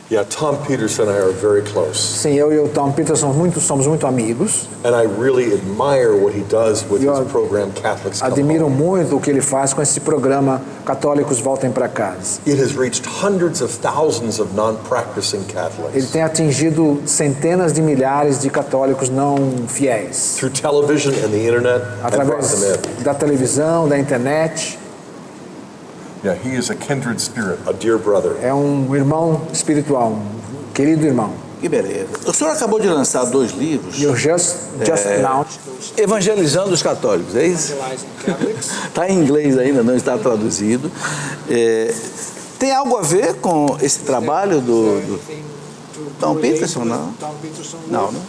Yeah, Tom Peterson and I are very close. Sim, eu e o Tom Peterson somos muito amigos. And I really admire what he does with his program Catholics Come Admiro Home. muito o que ele faz com esse programa Católicos Voltem para Casa. It has reached hundreds of thousands of non-practicing Catholics. Ele tem atingido centenas de milhares de católicos não fiéis. Through television and the internet, and brought Através them in. da televisão, da internet. Yeah, he is a kindred spirit, a dear brother. É um irmão espiritual, um querido irmão. Que beleza. O senhor acabou de lançar 2 livros. You just announced Evangelizando os Católicos, é isso? Está em inglês ainda, não está traduzido. Tem algo a ver com esse trabalho do Tom Peterson, não? Não, né?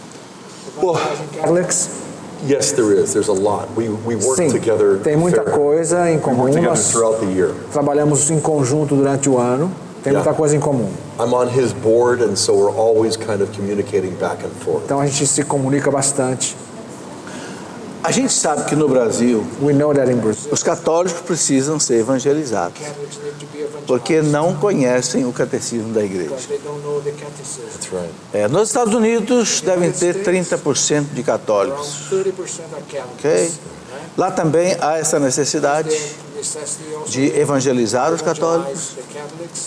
Well, Catholics. yes, there is. There's a lot. We work Sim, together. tem muita coisa em We comum. work together Nós throughout the year. trabalhamos em conjunto durante o ano. Tem muita coisa em comum. I'm on his board, and so we're always kind of communicating back and forth. Então a gente se comunica bastante. A gente sabe que no Brasil We know that in Brazil. os católicos precisam ser evangelizados, porque não conhecem o catecismo da igreja. That's right. Nos Estados Unidos devem ter 30% de católicos. Okay? Lá também há essa necessidade de evangelizar os católicos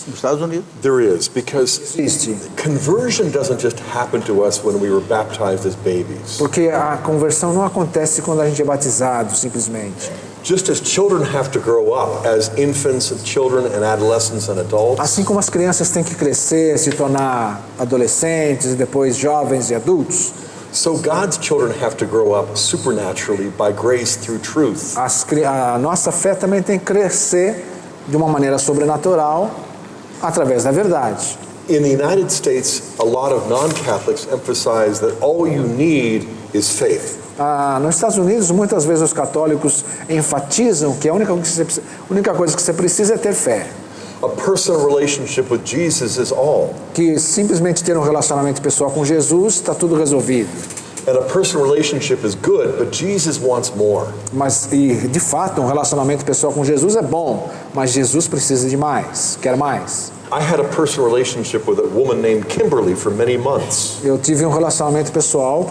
nos Estados Unidos. There is, because Existe. conversion doesn't just happen to us when we were baptized as babies. Porque a conversão não acontece quando a gente é batizado, simplesmente. Just as children have to grow up as infants and children and adolescents and adults, Assim como as crianças têm que crescer, se tornar adolescentes e depois jovens e adultos, so God's children have to grow up supernaturally by grace through truth. a nossa fé também tem que crescer de uma maneira sobrenatural através da verdade. In the United States, a lot of non-Catholics emphasize that all you need is faith. Nos Estados Unidos, muitas vezes os católicos enfatizam que a única coisa que você precisa é ter fé. A personal relationship with Jesus is all. Que simplesmente ter um relacionamento pessoal com Jesus está tudo resolvido. And a personal relationship is good, but Jesus wants more. Mas, de fato, um relacionamento pessoal com Jesus é bom, mas Jesus precisa de mais, quer mais. I had a personal relationship with a woman named Kimberly for many months. Eu tive um relacionamento pessoal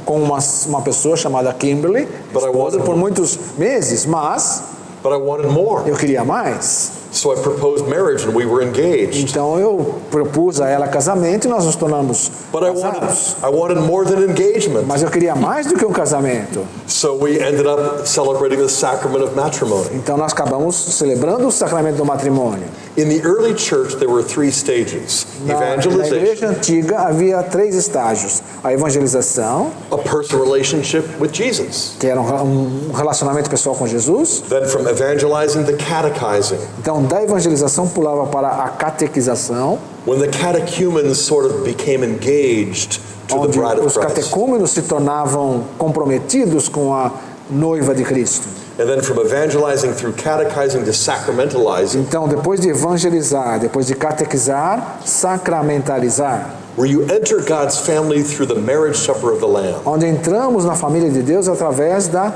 com uma pessoa chamada Kimberly, esposa, por muitos meses, mas But I wanted more. eu queria mais. So I proposed marriage and we were engaged. Então eu propus a ela casamento e nós nos tornamos But casados. I wanted more than engagement. Mas eu queria mais do que um casamento. So we ended up celebrating the sacrament of matrimony. Então nós acabamos celebrando o sacramento do matrimônio. In the early church there were 3 stages. Na igreja Evangelization, antiga havia 3 estágios. A evangelização, a personal relationship with Jesus. que era um relacionamento pessoal com Jesus. Then from evangelizing to catechizing. Então da evangelização pulava para a catequização, When the catechumens sort of became engaged to the onde bride of os Christ. catecúmenos se tornavam comprometidos com a noiva de Cristo. And then from evangelizing through catechizing to sacramentalizing, Então, depois de evangelizar, depois de catequizar, sacramentalizar, where you enter God's family through the marriage supper of the Lamb. onde entramos na família de Deus através da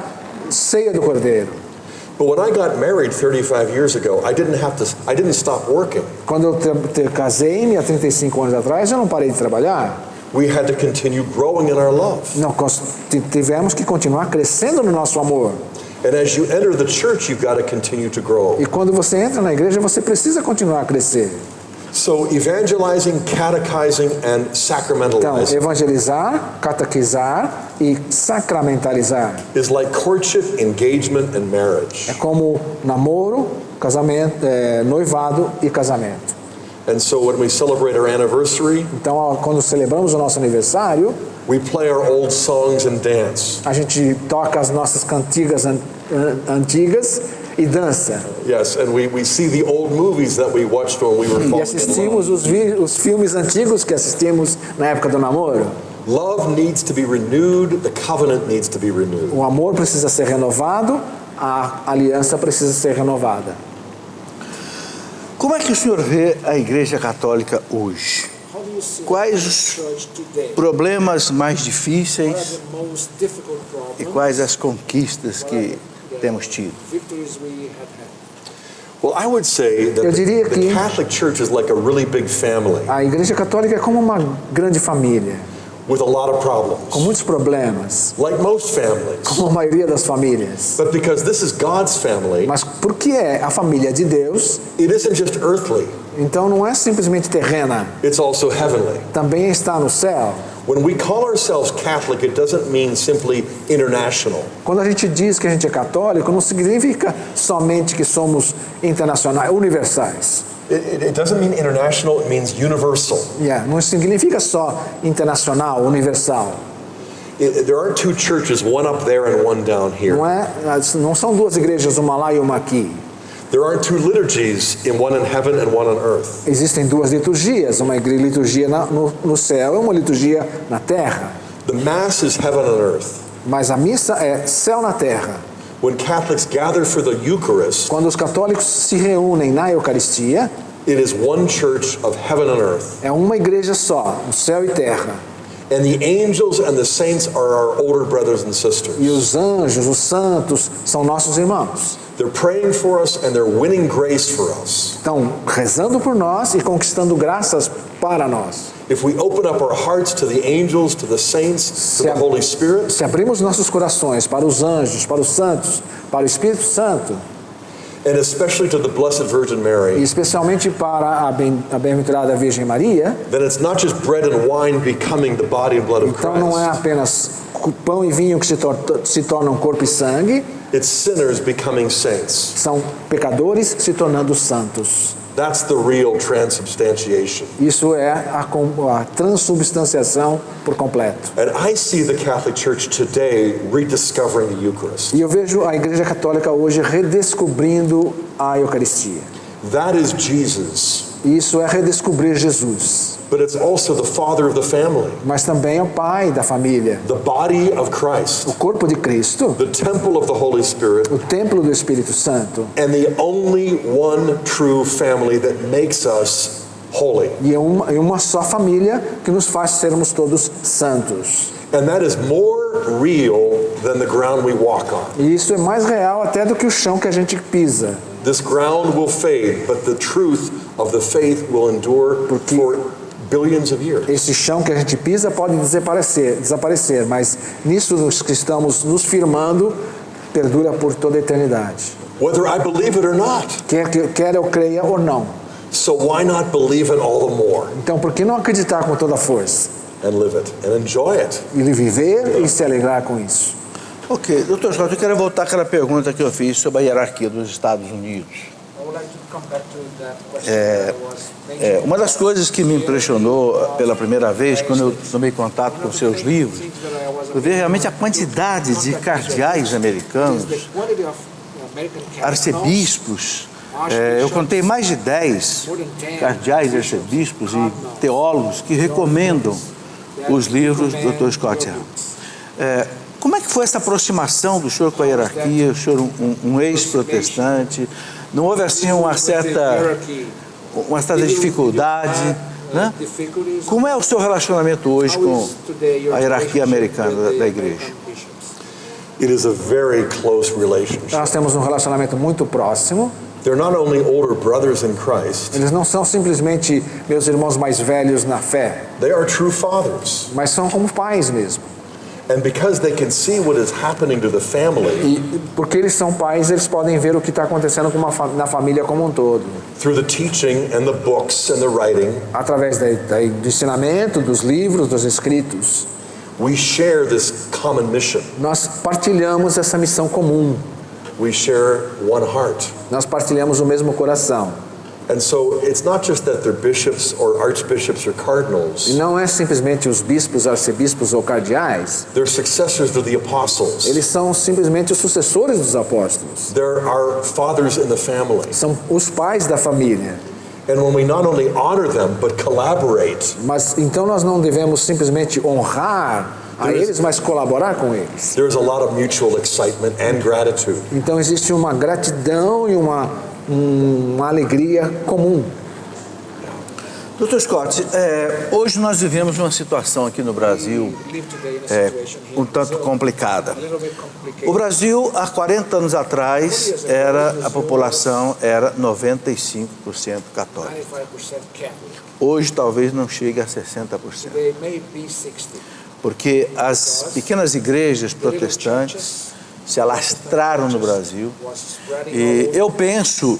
ceia do Cordeiro. But when I got married 35 years ago, I didn't stop working. Quando eu casei-me há 35 anos atrás, eu não parei de trabalhar. We had to continue growing in our love. Não, tivemos que continuar crescendo no nosso amor. And as you enter the church, you've got to continue to grow. E quando você entra na igreja, você precisa continuar a crescer. So evangelizing, catechizing, and Então, sacramentalizing evangelizar, catequizar e sacramentalizar. is like courtship, engagement, and marriage. É como namoro, casamento, noivado e casamento. And so when we celebrate our anniversary, Então, quando celebramos o nosso aniversário, we play our old songs and dance. a gente toca as nossas cantigas antigas e dança. Yes, and we see the old movies that we watched when we were E falling in assistimos love. os filmes antigos que assistimos na época do namoro. Love needs to be renewed, the covenant needs to be renewed. O amor precisa ser renovado, a aliança precisa ser renovada. Como é que o senhor vê a Igreja Católica hoje? Quais os problemas mais difíceis e quais as conquistas que temos tido? Well, I would say that Eu diria the que- Catholic Church is like a really big family A Igreja Católica é como uma grande família, with a lot of problems, com muitos problemas, like most families. como a maioria das famílias. But because this is God's family, Mas porque é a família de Deus, it isn't just earthly, então não é simplesmente terrena, it's also heavenly. também está no céu. When we call ourselves Catholic, it doesn't mean simply international. Quando a gente diz que a gente é católico, não significa somente que somos internacionais, universais. It doesn't mean international, it means universal. Não significa só internacional, universal. There aren't 2 churches, one up there and one down here. Não são 2 igrejas, uma lá e uma aqui. There aren't 2 liturgies, one in heaven and one on earth. Existem 2 liturgias, uma liturgia no céu e uma liturgia na terra. The Mass is heaven on earth. Mas a missa é céu na terra. When Catholics gather for the Eucharist, Quando os católicos se reúnem na Eucaristia, it is one church of heaven and earth. é uma igreja só, o céu e terra. And the angels and the saints are our older brothers and sisters. E os anjos, os santos, são nossos irmãos. They're praying for us and they're winning grace for us. Estão rezando por nós e conquistando graças para nós. If we open up our hearts to the angels, to the saints, to the Holy Spirit, Se abrimos nossos corações para os anjos, para os santos, para o Espírito Santo, and especially to the Blessed Virgin e Mary, especialmente para a bem-aventurada Virgem Maria, then it's not just bread and wine becoming the body and blood of então não é Christ. apenas pão e vinho que se tornam corpo e sangue, It's sinners becoming saints. são pecadores se tornando santos. That's the real transubstantiation. Isso é a transubstanciação por completo. And I see the Catholic Church today rediscovering the Eucharist. E eu vejo a Igreja Católica hoje redescobrindo a Eucaristia. That is Jesus. Isso é redescobrir Jesus. But it's also the father of the family, Mas também é o pai da família, the body of Christ, o corpo de Cristo, the temple of the Holy Spirit, o templo do Espírito Santo. and the only one true family that makes us holy. E é uma só família que nos faz sermos todos santos. And that is more real than the ground we walk on. E isso é mais real até do que o chão que a gente pisa. This ground will fade, but the truth of the faith will endure for billions of years. Esse chão que a gente pisa pode desaparecer, mas nisso que estamos nos firmando perdura por toda a eternidade. whether I believe it or not. Quer eu creia ou não. So why not believe it all the more Então, por que não acreditar com toda a força? and live it and enjoy it? E viver e se alegrar com isso. Ok, doutor Scott, eu quero voltar àquela pergunta que eu fiz sobre a hierarquia dos Estados Unidos. Uma das coisas que me impressionou pela primeira vez, quando eu tomei contato com seus livros, eu vi realmente a quantidade de cardeais americanos, arcebispos. Eu contei mais de 10 cardeais, arcebispos e teólogos que recomendam os livros do Dr. Scott Hahn. Como é que foi essa aproximação do senhor com a hierarquia? O senhor um ex-protestante, não houve assim uma certa dificuldade, né? Como é o seu relacionamento hoje com a hierarquia americana da igreja? It is a very close relationship. Nós temos um relacionamento muito próximo. They're not only older brothers in Christ. Eles não são simplesmente meus irmãos mais velhos na fé. They are true fathers. Mas são como pais mesmo. And because they can see what is happening to the family. E porque eles são pais, eles podem ver o que está acontecendo na família como um todo. Through the teaching and the books and the writing. Através do ensinamento, dos livros, dos escritos. We share this common mission. Nós partilhamos essa missão comum. We share one heart. Nós partilhamos o mesmo coração. And so it's not just that they're bishops or archbishops or cardinals. E não é simplesmente os bispos, arcebispos ou cardeais. They're successors to the apostles. Eles são simplesmente os sucessores dos apóstolos. They're our fathers in the family. São os pais da família. And when we not only honor them but collaborate. Mas então nós não devemos simplesmente honrar a eles, mas colaborar com eles. There's a lot of mutual excitement and gratitude. Então existe uma gratidão e uma alegria comum. Dr. Scott, hoje nós vivemos uma situação aqui no Brasil um tanto complicada. O Brasil, há 40 anos atrás, a população era 95% católica. Hoje talvez não chegue a 60%. Porque as pequenas igrejas protestantes se alastraram no Brasil. E eu penso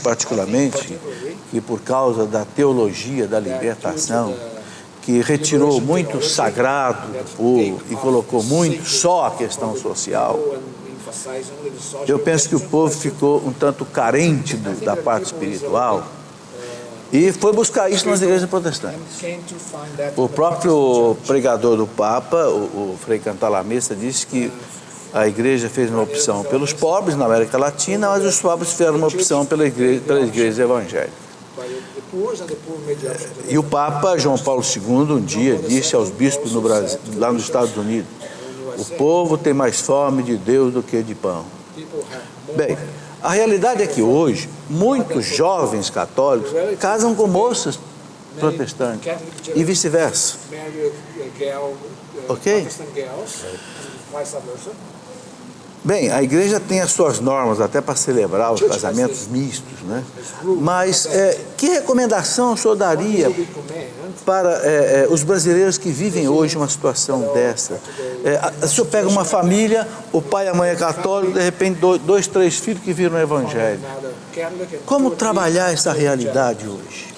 particularmente que por causa da teologia da libertação, que retirou muito sagrado do povo e colocou muito só a questão social, eu penso que o povo ficou um tanto carente da parte espiritual e foi buscar isso nas igrejas protestantes. O próprio pregador do Papa, o Frei Cantalamessa, disse que a igreja fez uma opção pelos pobres na América Latina, mas os pobres fizeram uma opção pela igreja evangélica. E o Papa João Paulo II um dia disse aos bispos no Brasil, lá nos Estados Unidos: o povo tem mais fome de Deus do que de pão. Bem, a realidade é que hoje muitos jovens católicos casam com moças protestantes e vice-versa. Ok? Bem, a igreja tem as suas normas até para celebrar os casamentos mistos, né? Mas que recomendação o senhor daria para os brasileiros que vivem hoje uma situação dessa? O senhor pega uma família, o pai e a mãe é católico, de repente 2, 3 filhos que viram o evangelho. Como trabalhar essa realidade hoje?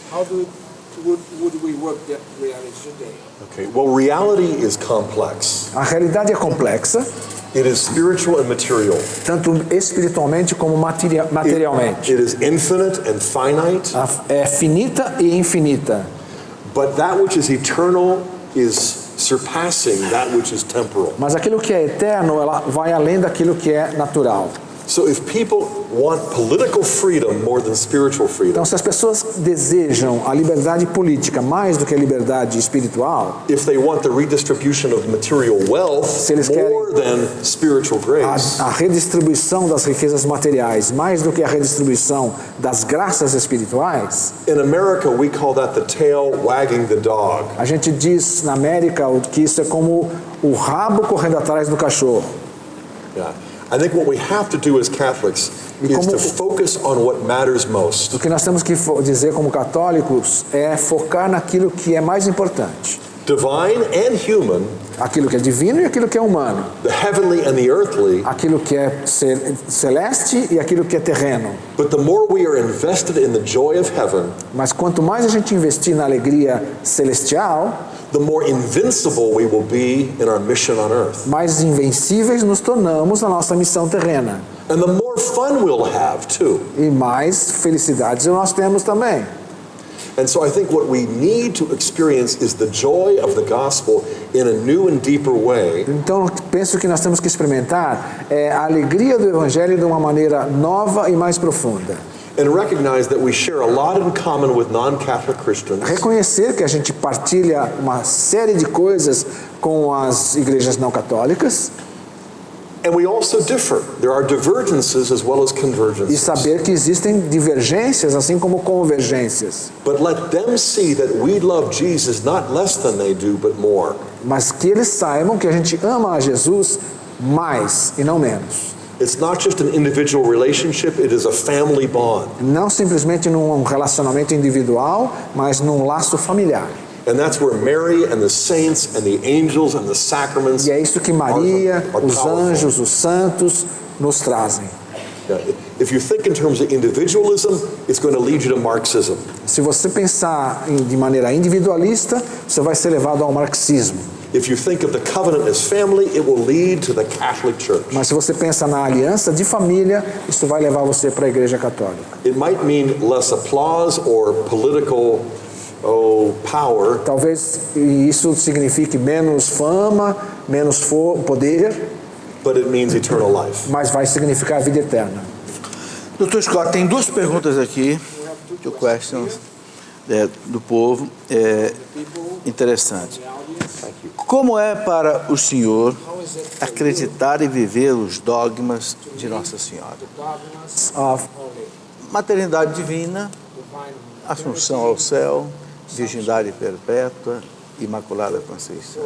Okay. Well, reality is complex. A realidade é complexa. It is spiritual and material. Tanto espiritualmente como materialmente. It is infinite and finite. É finita e infinita. But that which is eternal is surpassing that which is temporal. Mas aquilo que é eterno, ela vai além daquilo que é natural. So if people want political freedom more than spiritual freedom. Então, se as pessoas desejam a liberdade política mais do que a liberdade espiritual, if they want the redistribution of material wealth more than spiritual grace, a redistribuição das riquezas materiais mais do que a redistribuição das graças espirituais, in America we call that the tail wagging the dog. A gente diz na América que isso é como o rabo correndo atrás do cachorro. Yeah. I think what we have to do as Catholics is to focus on what matters most. O que nós temos que dizer como católicos é focar naquilo que é mais importante. Divine and human, Aquilo que é divino e aquilo que é humano. The heavenly and the earthly. Aquilo que é celeste e aquilo que é terreno. But the more we are invested in the joy of heaven, mas quanto mais a gente investir na alegria celestial, the more invincible we will be in our mission on earth. mais invencíveis nos tornamos na nossa missão terrena. And the more fun we'll have too. E mais felicidades nós temos também. And so I think what we need to experience is the joy of the gospel in a new and deeper way. Então, penso que nós temos que experimentar a alegria do evangelho de uma maneira nova e mais profunda. And recognize that we share a lot in common with non-Catholic Christians. Reconhecer que a gente partilha uma série de coisas com as igrejas não católicas. And we also differ. There are divergences as well as convergences. E saber que existem divergências assim como convergências. But let them see that we love Jesus not less than they do, but more. Mas que eles saibam que a gente ama a Jesus mais e não menos. It's not just an individual relationship, it is a family bond. Não simplesmente num relacionamento individual, mas num laço familiar. And that's where Mary and the saints and the angels and the sacraments. E é isso que Maria, os anjos, os santos nos trazem. If you think in terms of individualism, it's going to lead you to Marxism. Se você pensar de maneira individualista, você vai ser levado ao marxismo. If you think of the covenant as family, it will lead to the Catholic Church. Mas se você pensa na aliança de família, isso vai levar você para a Igreja Católica. It might mean less applause or political power. Talvez isso signifique menos fama, menos poder. But it means eternal life. Mas vai significar a vida eterna. Dr. Scott, tem duas perguntas aqui, two questions, do povo, interessante. Como é para o senhor acreditar e viver os dogmas de Nossa Senhora? Maternidade divina, Assunção ao céu, virgindade perpétua, Imaculada Conceição.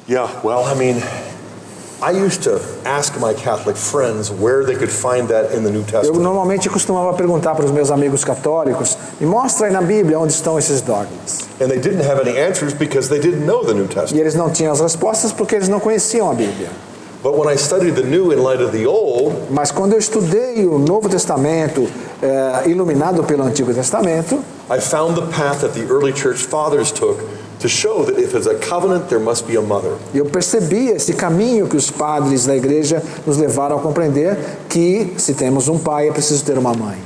Yeah, well, I mean, I used to ask my Catholic friends where they could find that in the New Eu Testament. normalmente costumava perguntar para os meus amigos católicos, me mostra aí na Bíblia onde estão esses dogmas. And they didn't have any answers because they didn't know the New E Testament. eles não tinham as respostas porque eles não conheciam a Bíblia. But when I studied the New in light of the Old, Mas quando eu estudei o Novo Testamento, iluminado pelo Antigo Testamento, I found the path that the early church fathers took to show that if it's a covenant, there must be a mother. eu percebi esse caminho que os padres da igreja nos levaram a compreender, que se temos um pai é preciso ter uma mãe.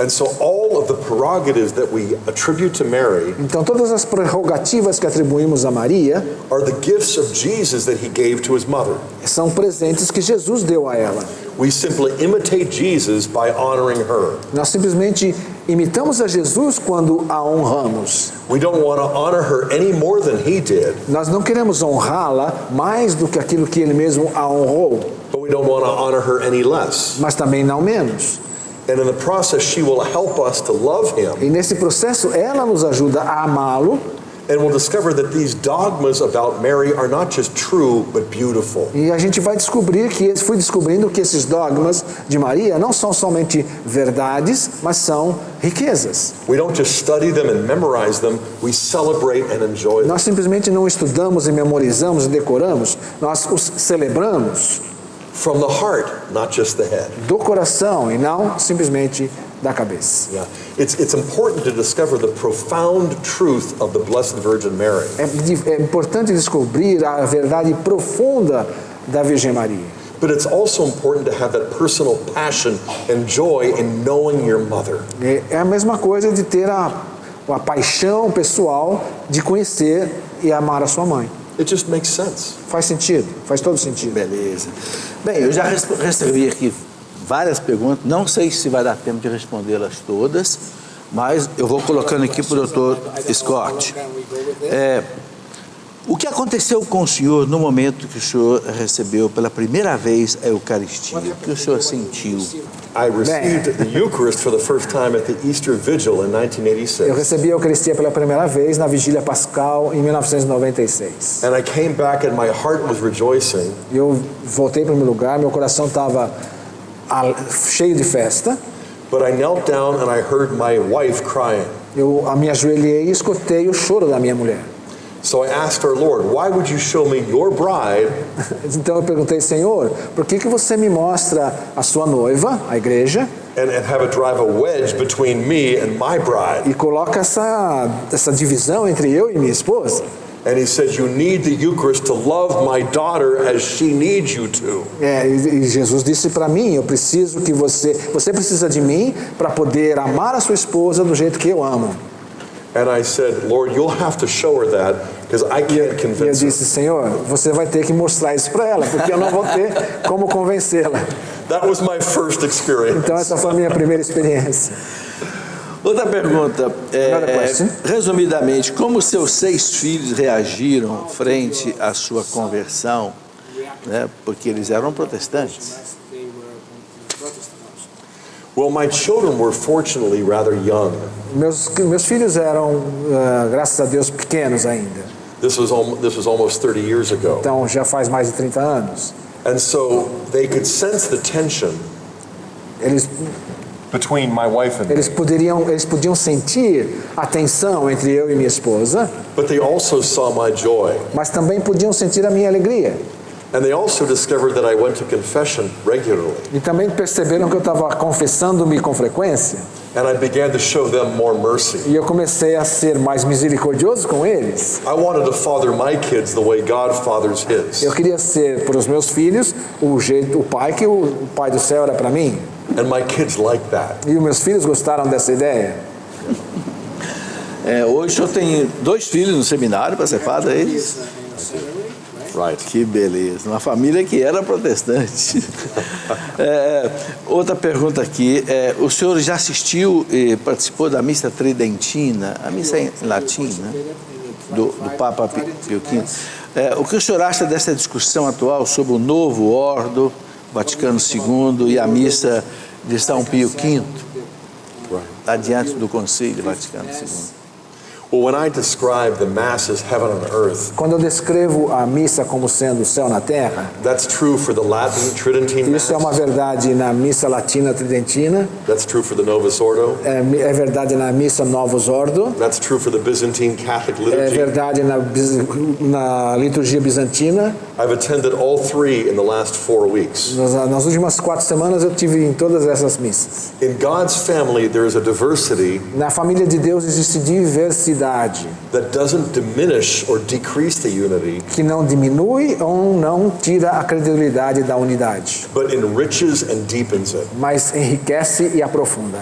And so all of the prerogatives that we attribute to Mary Então todas as prerrogativas que atribuímos a Maria are the gifts of Jesus that he gave to his mother. são presentes que Jesus deu a ela. We simply imitate Jesus by honoring her. Nós simplesmente imitamos a Jesus quando a honramos. We don't want to honor her any more than he did, Nós não queremos honrá-la mais do que aquilo que ele mesmo a honrou, but we don't want to honor her any less. mas também não menos. And in the process, she will help us to love him. E nesse processo ela nos ajuda a amá-lo. And we'll discover that these dogmas about Mary are not just true, but beautiful. E a gente vai descobrir fui descobrindo que esses dogmas de Maria não são somente verdades, mas são riquezas. We don't just study them and memorize them, we celebrate and enjoy them. Nós simplesmente não estudamos e memorizamos e decoramos, nós os celebramos From the heart, not just the head. do coração e não simplesmente da cabeça. Yeah. It's important to discover the profound truth of the Blessed Virgin Mary. É importante descobrir a verdade profunda da Virgem Maria. But it's also important to have that personal passion and joy in knowing your mother. É a mesma coisa de ter a paixão pessoal de conhecer e amar a sua mãe. It just makes sense. Faz sentido, faz todo sentido. Beleza. Bem, eu já recebi aqui várias perguntas, não sei se vai dar tempo de respondê-las todas, mas eu vou colocando aqui para o Dr. Scott. O que aconteceu com o senhor no momento que o senhor recebeu pela primeira vez a Eucaristia? O que o senhor sentiu? I received the Eucharist for the first time at the Easter Vigil in Eu 1986. recebi a Eucaristia pela primeira vez na Vigília Pascal em 1996. And I came back and my heart was rejoicing. Eu voltei para o meu lugar, meu coração estava cheio de festa. But I knelt down and I heard my wife crying. Eu me ajoelhei e escutei o choro da minha mulher. So I asked our Lord, why would you show me your bride? Então eu perguntei, Senhor, por que você me mostra a sua noiva, a igreja, And have it drive a wedge between me and my bride? e coloca essa divisão entre eu e minha esposa? And he said, you need the Eucharist to love my daughter as she needs you to. E Jesus disse para mim, eu preciso que você precisa de mim para poder amar a sua esposa do jeito que eu amo. And I said, Lord, you'll have to show her that because I can't E eu convince her. disse, Senhor, você vai ter que mostrar isso para ela, porque eu não vou ter como convencê-la. That was my first experience. Então essa foi a minha primeira experiência. Outra pergunta, resumidamente, como seus 6 filhos reagiram frente à sua conversão, né, porque eles eram protestantes? Well, my children were fortunately rather young. Meus filhos eram, graças a Deus, pequenos ainda. This was almost 30 years ago. Então já faz mais de 30 anos. And so they could sense the tension Eles between my wife and me. Eles podiam sentir a tensão entre eu e minha esposa, But they also saw my joy. mas também podiam sentir a minha alegria. And they also discovered that I went to confession regularly. E também perceberam que eu estava confessando-me com frequência. And I began to show them more mercy. E eu comecei a ser mais misericordioso com eles. I wanted to father my kids the way God fathers his. Eu queria ser para os meus filhos o pai que o Pai do céu era para mim. And my kids like that. E os meus filhos gostaram dessa ideia. Hoje eu tenho 2 filhos no seminário para ser padre, é isso? Right. Que beleza, uma família que era protestante. Outra pergunta aqui, o senhor já assistiu e participou da missa tridentina, a missa em latim, né? do Papa Pio V. O que o senhor acha dessa discussão atual sobre o novo ordo, Vaticano II e a missa de São Pio V, adiante do Concílio Vaticano II? Well, when I describe the Mass as heaven on earth, Quando eu descrevo a missa como sendo o céu na terra, that's true for the Latin Tridentine Mass. isso é uma verdade na missa latina tridentina, That's true for the Novus Ordo. é verdade na missa Novus Ordo, That's true for the Byzantine Catholic é liturgy. verdade na liturgia bizantina. I've attended all 3 in the last 4 weeks. Nas últimas 4 semanas eu tive em todas essas missas. In God's family, there is a diversity Na família de Deus existe diversidade that doesn't diminish or decrease the unity, que não diminui ou não tira a credibilidade da unidade, but enriches and deepens it. mas enriquece e aprofunda.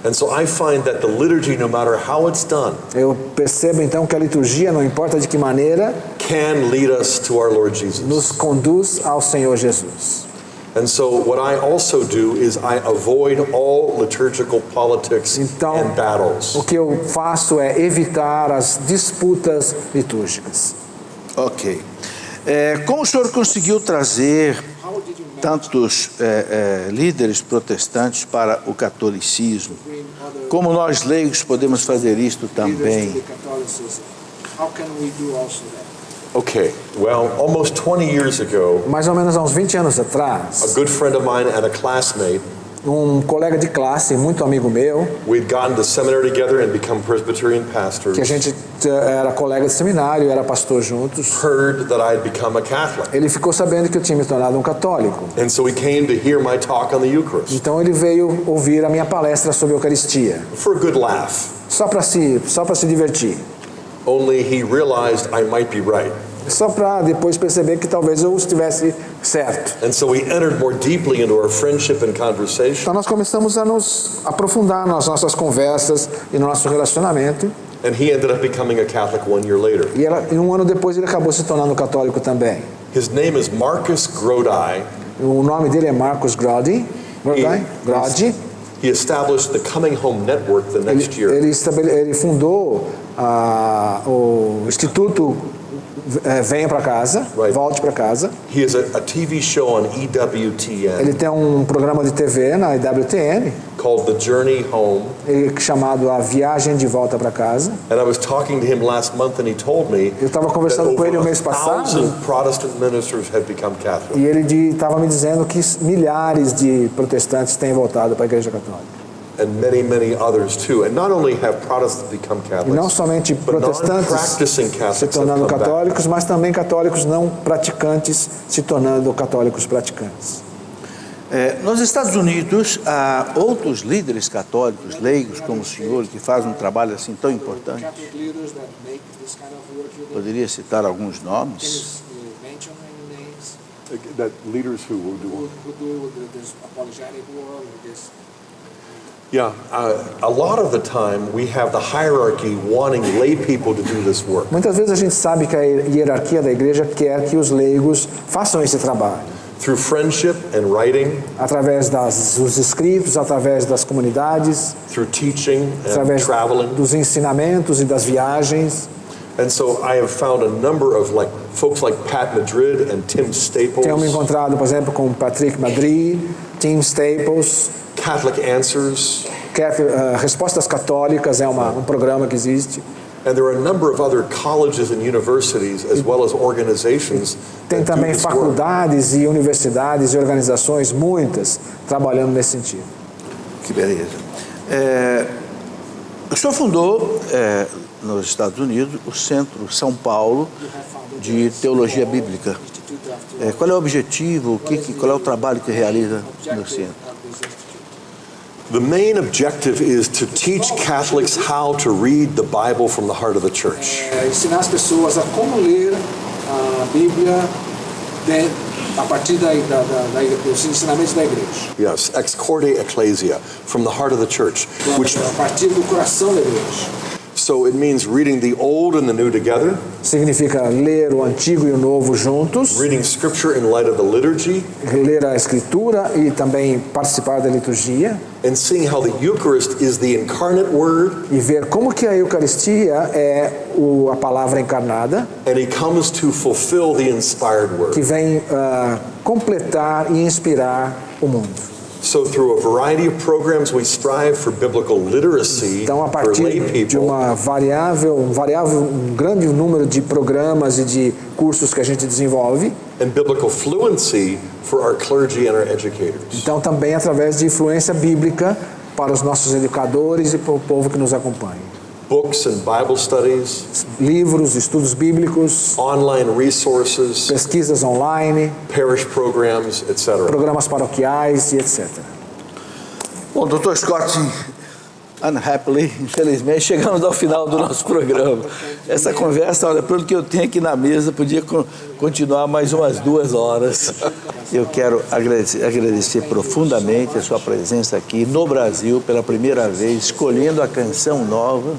And so I find that the liturgy, no matter how it's done, Eu percebo então que a liturgia, não importa de que maneira, can lead us to our Lord Jesus. nos conduz ao Senhor Jesus. And so what I also do is I avoid all liturgical politics Então, and battles. o que eu faço é evitar as disputas litúrgicas. Ok. Como o senhor conseguiu trazer tantos líderes protestantes para o catolicismo? Como nós leigos podemos fazer isto também? Okay, well, almost 20 years ago, Mais ou menos há uns 20 anos atrás, a good friend of mine and a classmate, colega de classe, muito amigo meu, we'd gotten to seminary together and become Presbyterian pastors, que a gente era colega de seminário, era pastor juntos, heard that I had become a Catholic. ele ficou sabendo que eu tinha me tornado um católico. And so he came to hear my talk on the Eucharist Então ele veio ouvir a minha palestra sobre a Eucaristia, for a good laugh. só para se divertir. Only he realized I might be right. Só para depois perceber que talvez eu estivesse certo. And so we entered more deeply into our friendship and conversation. Então nós começamos a nos aprofundar nas nossas conversas e no nosso relacionamento. And he ended up becoming a Catholic 1 year later. E um ano depois ele acabou se tornando católico também. His name is Marcus Grodi. O nome dele é Marcus Grodi. Grodi. He established the Coming Home Network the next year. Ele fundou o Instituto Venha para Casa, Right. Volte para Casa. He has a TV show on EWTN Ele tem um programa de TV na IWTN called The Journey Home. chamado A Viagem de Volta para Casa. And I was talking to him last month and he told me Eu estava that conversando com ele o over mês passado 1,000 Protestant ministers have become Catholic. e ele estava me dizendo que milhares de protestantes têm voltado para a Igreja Católica. and many others too. And not only have Protestants become E Catholics, não somente but protestantes non-practicing se Catholics have tornando come back. católicos, mas também católicos não praticantes se tornando católicos praticantes. Nos Estados Unidos, há outros líderes católicos, leigos, como o senhor, que fazem um trabalho assim tão importante. Poderia citar alguns nomes? That leaders who will do Yeah, a lot of the time we have the hierarchy wanting lay people to do this work. Muitas vezes a gente sabe que a hierarquia da igreja quer que os leigos façam esse trabalho. Through friendship and writing, Através dos escritos, através das comunidades, through teaching and através traveling. dos ensinamentos e das viagens. And so I have found a number of folks like Pat Madrid and Tim Staples. Tenho me encontrado, por exemplo, com Patrick Madrid, Tim Staples. Catholic Answers. Respostas Católicas é um programa que existe. And there are a number of other colleges and universities as well as organizations. Tem também faculdades e universidades e organizações, muitas, trabalhando nesse sentido. Que beleza. O senhor fundou, nos Estados Unidos, o Centro São Paulo de Teologia Bíblica. Qual é o objetivo, qual é o trabalho que realiza no centro? The main objective is to teach Catholics how to read the Bible from the heart of the church. Ensinar as pessoas a como ler a Bíblia a partir dos ensinamentos da igreja. Yes, ex corde ecclesia, from the heart of the church. A partir do coração da igreja. So it means reading the Old and the New together. Significa ler o Antigo e o Novo juntos. Reading Scripture in light of the liturgy. Ler a Escritura e também participar da liturgia. And seeing how the Eucharist is the incarnate Word. E ver como que a Eucaristia é a palavra encarnada. And He comes to fulfill the inspired Word. Que vem completar e inspirar o mundo. So through a variety of programs we strive for biblical literacy Então, a for lay partir de people. um grande número de programas e de cursos que a gente desenvolve. And biblical fluency for our clergy and our educators. Então, também através de influência bíblica para os nossos educadores e para o povo que nos acompanha. Books and Bible studies, Livros, estudos bíblicos, online resources, pesquisas online, parish programs, etc. programas paroquiais e etc. Bom, Dr. Scott, unhappily, infelizmente, chegamos ao final do nosso programa. Essa conversa, olha, pelo que eu tenho aqui na mesa, podia continuar mais umas 2 horas. Eu quero agradecer profundamente a sua presença aqui no Brasil, pela primeira vez, escolhendo a canção nova,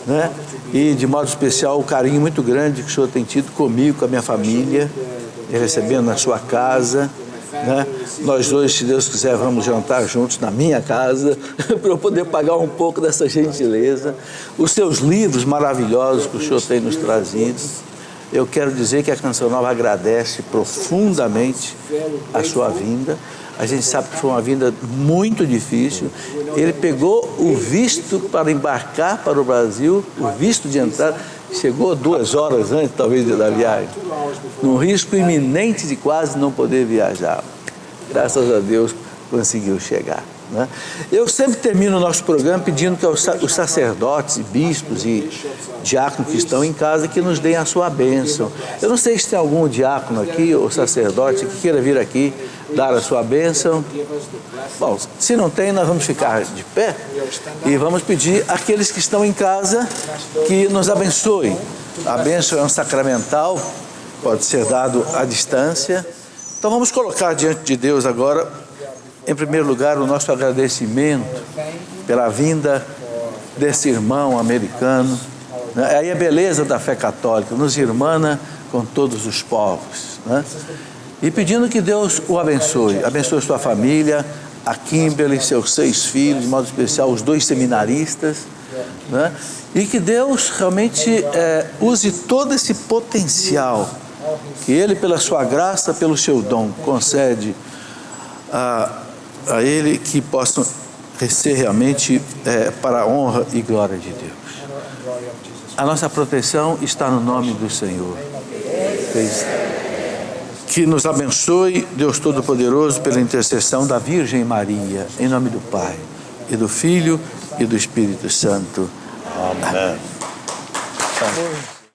né? E, de modo especial, o carinho muito grande que o senhor tem tido comigo, com a minha família, me recebendo na sua casa. Né? Nós dois, se Deus quiser, vamos jantar juntos na minha casa para eu poder pagar um pouco dessa gentileza. Os seus livros maravilhosos que o senhor tem nos trazido. Eu quero dizer que a Canção Nova agradece profundamente a sua vinda. A gente sabe que foi uma vinda muito difícil. Ele pegou o visto para embarcar para o Brasil, o visto de entrada, chegou 2 horas antes, talvez, da viagem, num risco iminente de quase não poder viajar. Graças a Deus, conseguiu chegar. Né? Eu sempre termino o nosso programa pedindo que os sacerdotes, bispos e diáconos que estão em casa que nos deem a sua bênção. Eu não sei se tem algum diácono aqui ou sacerdote que queira vir aqui dar a sua bênção. Bom, se não tem, nós vamos ficar de pé e vamos pedir àqueles que estão em casa que nos abençoem. A bênção é um sacramental, pode ser dado à distância. Então vamos colocar diante de Deus agora, em primeiro lugar, o nosso agradecimento pela vinda desse irmão americano. Aí a beleza da fé católica, nos irmana com todos os povos. Né? E pedindo que Deus o abençoe sua família, a Kimberly, seus 6 filhos, de modo especial os 2 seminaristas. Né? E que Deus realmente use todo esse potencial que Ele, pela sua graça, pelo seu dom, concede a Ele, que possam ser realmente para a honra e glória de Deus. A nossa proteção está no nome do Senhor. Que nos abençoe, Deus Todo-Poderoso, pela intercessão da Virgem Maria, em nome do Pai, e do Filho e do Espírito Santo. Amen. Foi.